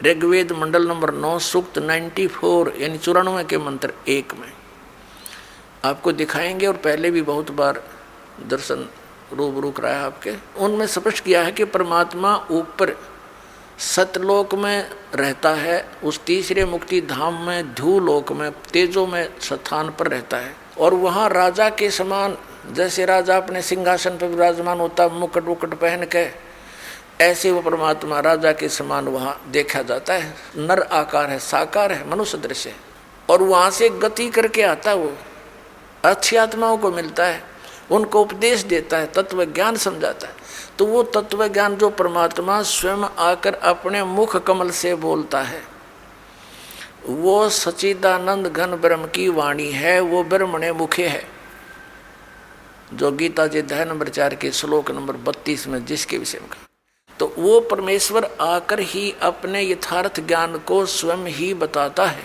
ऋग्वेद मंडल नंबर 9 सूक्त 94 यानी 94 के मंत्र 1 में आपको दिखाएंगे, और पहले भी बहुत बार दर्शन रूबरू कराया आपके। उनमें स्पष्ट किया है कि परमात्मा ऊपर सतलोक में रहता है, उस तीसरे मुक्ति धाम में ध्यूलोक में तेजो में स्थान पर रहता है, और वहाँ राजा के समान, जैसे राजा अपने सिंहासन पर विराजमान होता मुकुट वुकुट पहन के, ऐसे वो परमात्मा राजा के समान वहाँ देखा जाता है। नर आकार है, साकार है, मनुष्य दृश्य है, और वहाँ से गति करके आता, वो अच्छी आत्माओं को मिलता है, उनको उपदेश देता है, तत्व ज्ञान समझाता है। तो वो तत्व ज्ञान जो परमात्मा स्वयं आकर अपने मुख कमल से बोलता है, वो सच्चिदानंद घन ब्रह्म की वाणी है, वो ब्रह्मणे मुखे है, जो गीता जी अध्याय नंबर 4 के श्लोक नंबर 32 में जिसके विषय में कहा। तो वो परमेश्वर आकर ही अपने यथार्थ ज्ञान को स्वयं ही बताता है।